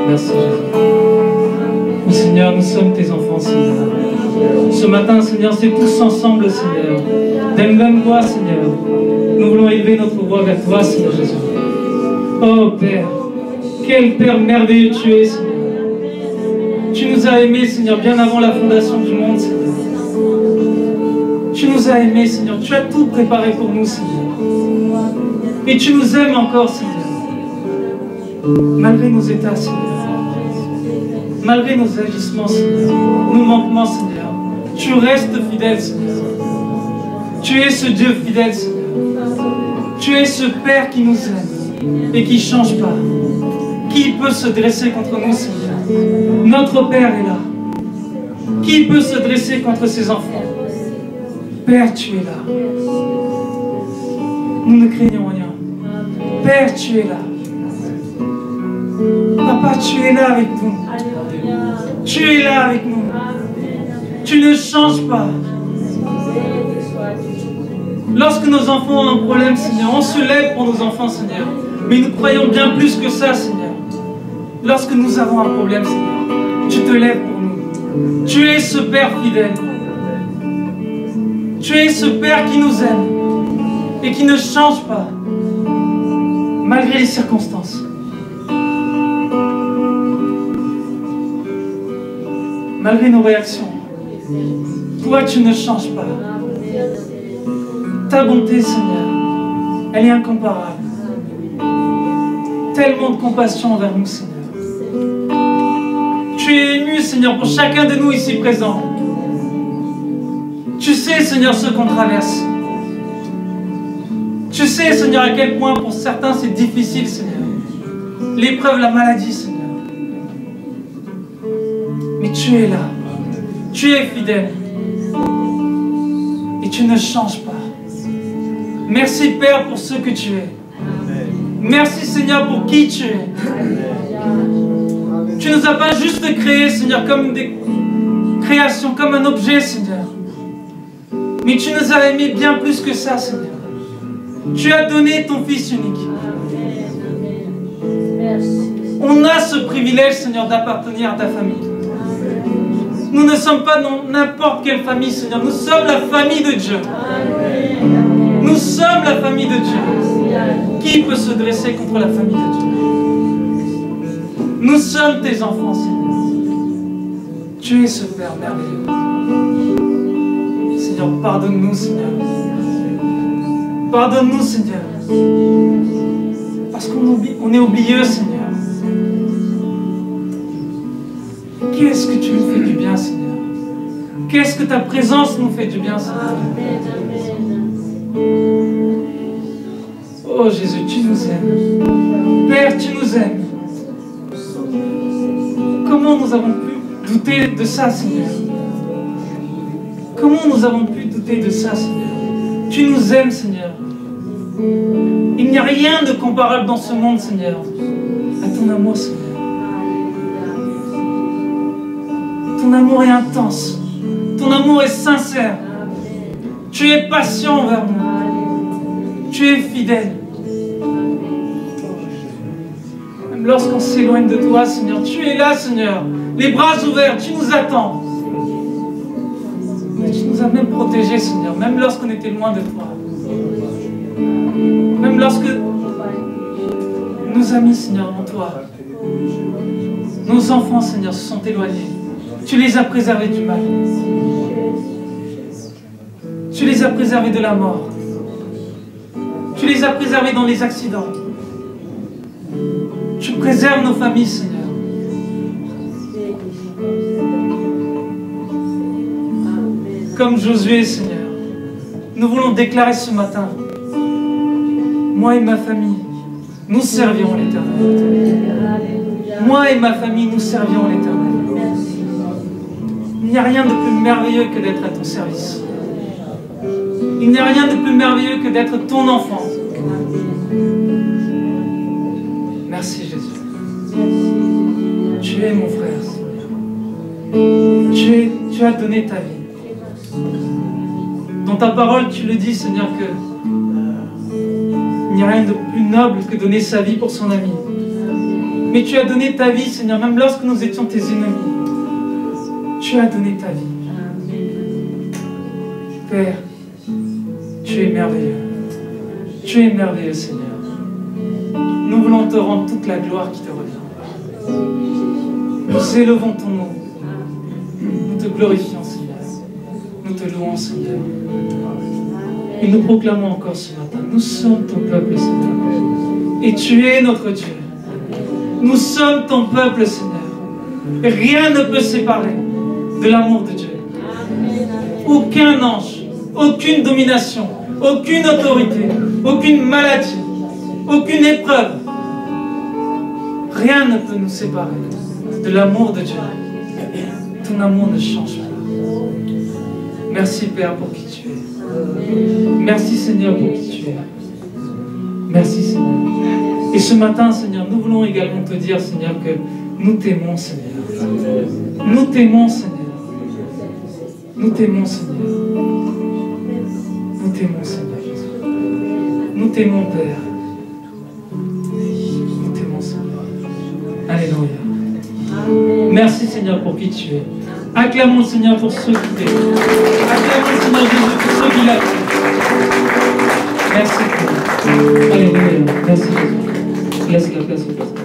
Speaker 1: Merci Jésus. Seigneur, nous sommes tes enfants, Seigneur. Ce matin, Seigneur, c'est tous ensemble, Seigneur. D'un même voix, Seigneur. Nous voulons élever notre voix vers toi, Seigneur Jésus. Oh Père, quel Père merveilleux tu es, Seigneur. Tu nous as aimés, Seigneur, bien avant la fondation du monde, Seigneur. Tu nous as aimés, Seigneur. Tu as tout préparé pour nous, Seigneur. Et tu nous aimes encore, Seigneur. Malgré nos états, Seigneur. Malgré nos agissements, Seigneur. Nos manquements, Seigneur. Tu restes fidèle, Seigneur. Tu es ce Dieu fidèle, Seigneur. Tu es ce Père qui nous aime et qui ne change pas. Qui peut se dresser contre nous, Seigneur? Notre Père est là. Qui peut se dresser contre ses enfants? Père, tu es là. Nous ne craignons rien. Père, tu es là. Papa, tu es là avec nous. Tu es là avec nous. Tu ne changes pas. Lorsque nos enfants ont un problème, Seigneur, on se lève pour nos enfants, Seigneur. Mais nous croyons bien plus que ça, Seigneur. Lorsque nous avons un problème, Seigneur, tu te lèves pour nous. Tu es ce Père fidèle. Tu es ce Père qui nous aime et qui ne change pas, malgré les circonstances. Malgré nos réactions. Toi, tu ne changes pas. Ta bonté, Seigneur, elle est incomparable. Tellement de compassion envers nous, Seigneur. Tu es ému, Seigneur, pour chacun de nous ici présents. Tu sais, Seigneur, ce qu'on traverse. Tu sais, Seigneur, à quel point pour certains c'est difficile, Seigneur. L'épreuve, la maladie, Seigneur. Mais tu es là. Tu es fidèle. Et tu ne changes pas. Merci, Père, pour ce que tu es. Merci, Seigneur, pour qui tu es. Tu ne nous as pas juste créés, Seigneur, comme des créations, comme un objet, Seigneur. Mais tu nous as aimés bien plus que ça, Seigneur. Tu as donné ton Fils unique. On a ce privilège, Seigneur, d'appartenir à ta famille. Nous ne sommes pas dans n'importe quelle famille, Seigneur. Nous sommes la famille de Dieu. Nous sommes la famille de Dieu. Qui peut se dresser contre la famille de Dieu? Nous sommes tes enfants, Seigneur. Tu es ce Père merveilleux. Seigneur, pardonne-nous, Seigneur. Pardonne-nous, Seigneur. Parce qu'on est oublieux, Seigneur. Qu'est-ce que tu nous fais du bien, Seigneur? Qu'est-ce que ta présence nous fait du bien, Seigneur? Oh Jésus, tu nous aimes. Père, tu nous aimes. Comment nous avons pu douter de ça, Seigneur? Comment nous avons pu douter de ça, Seigneur? Tu nous aimes, Seigneur. Il n'y a rien de comparable dans ce monde, Seigneur, à ton amour, Seigneur. Ton amour est intense. Ton amour est sincère. Tu es patient envers nous. Tu es fidèle. Même lorsqu'on s'éloigne de toi, Seigneur, tu es là, Seigneur. Les bras ouverts, tu nous attends. Mais tu nous as même protégés, Seigneur, même lorsqu'on était loin de toi. Même lorsque nos amis, Seigneur, en toi, nos enfants, Seigneur, se sont éloignés. Tu les as préservés du mal. Tu les as préservés de la mort. Tu les as préservés dans les accidents. Tu préserves nos familles, Seigneur. Comme Josué, Seigneur, nous voulons déclarer ce matin, moi et ma famille, nous servirons l'Éternel. Moi et ma famille, nous servirons l'Éternel. Il n'y a rien de plus merveilleux que d'être à ton service. Il n'y a rien de plus merveilleux que d'être ton enfant. Merci Jésus. Tu es mon frère, Seigneur. Tu as donné ta vie. Dans ta parole, tu le dis, Seigneur, que il n'y a rien de plus noble que donner sa vie pour son ami. Mais tu as donné ta vie, Seigneur, même lorsque nous étions tes ennemis. Tu as donné ta vie. Père, tu es merveilleux. Tu es merveilleux, Seigneur. Nous voulons te rendre toute la gloire qui te revient. Nous élevons ton nom. Nous te glorifions, Seigneur. Nous te louons, Seigneur. Et nous proclamons encore ce matin, nous sommes ton peuple, Seigneur. Et tu es notre Dieu. Nous sommes ton peuple, Seigneur. Et rien ne peut séparer de l'amour de Dieu. Aucun ange, aucune domination, aucune autorité, aucune maladie, aucune épreuve, rien ne peut nous séparer de l'amour de Dieu. Ton amour ne change pas. Merci Père pour qui tu es. Merci Seigneur pour qui tu es. Merci Seigneur. Et ce matin Seigneur, nous voulons également te dire Seigneur que nous t'aimons Seigneur. Nous t'aimons Seigneur. Nous t'aimons Seigneur. Nous t'aimons Seigneur Jésus. Nous t'aimons Père. Nous t'aimons Seigneur. Alléluia. Merci Seigneur pour qui tu es. Acclamons le Seigneur pour ceux qui t'aiment. Acclamons le Seigneur Jésus pour ceux qui l'aiment. Merci Père. Alléluia. Merci Jésus. Laisse la place au Pasteur.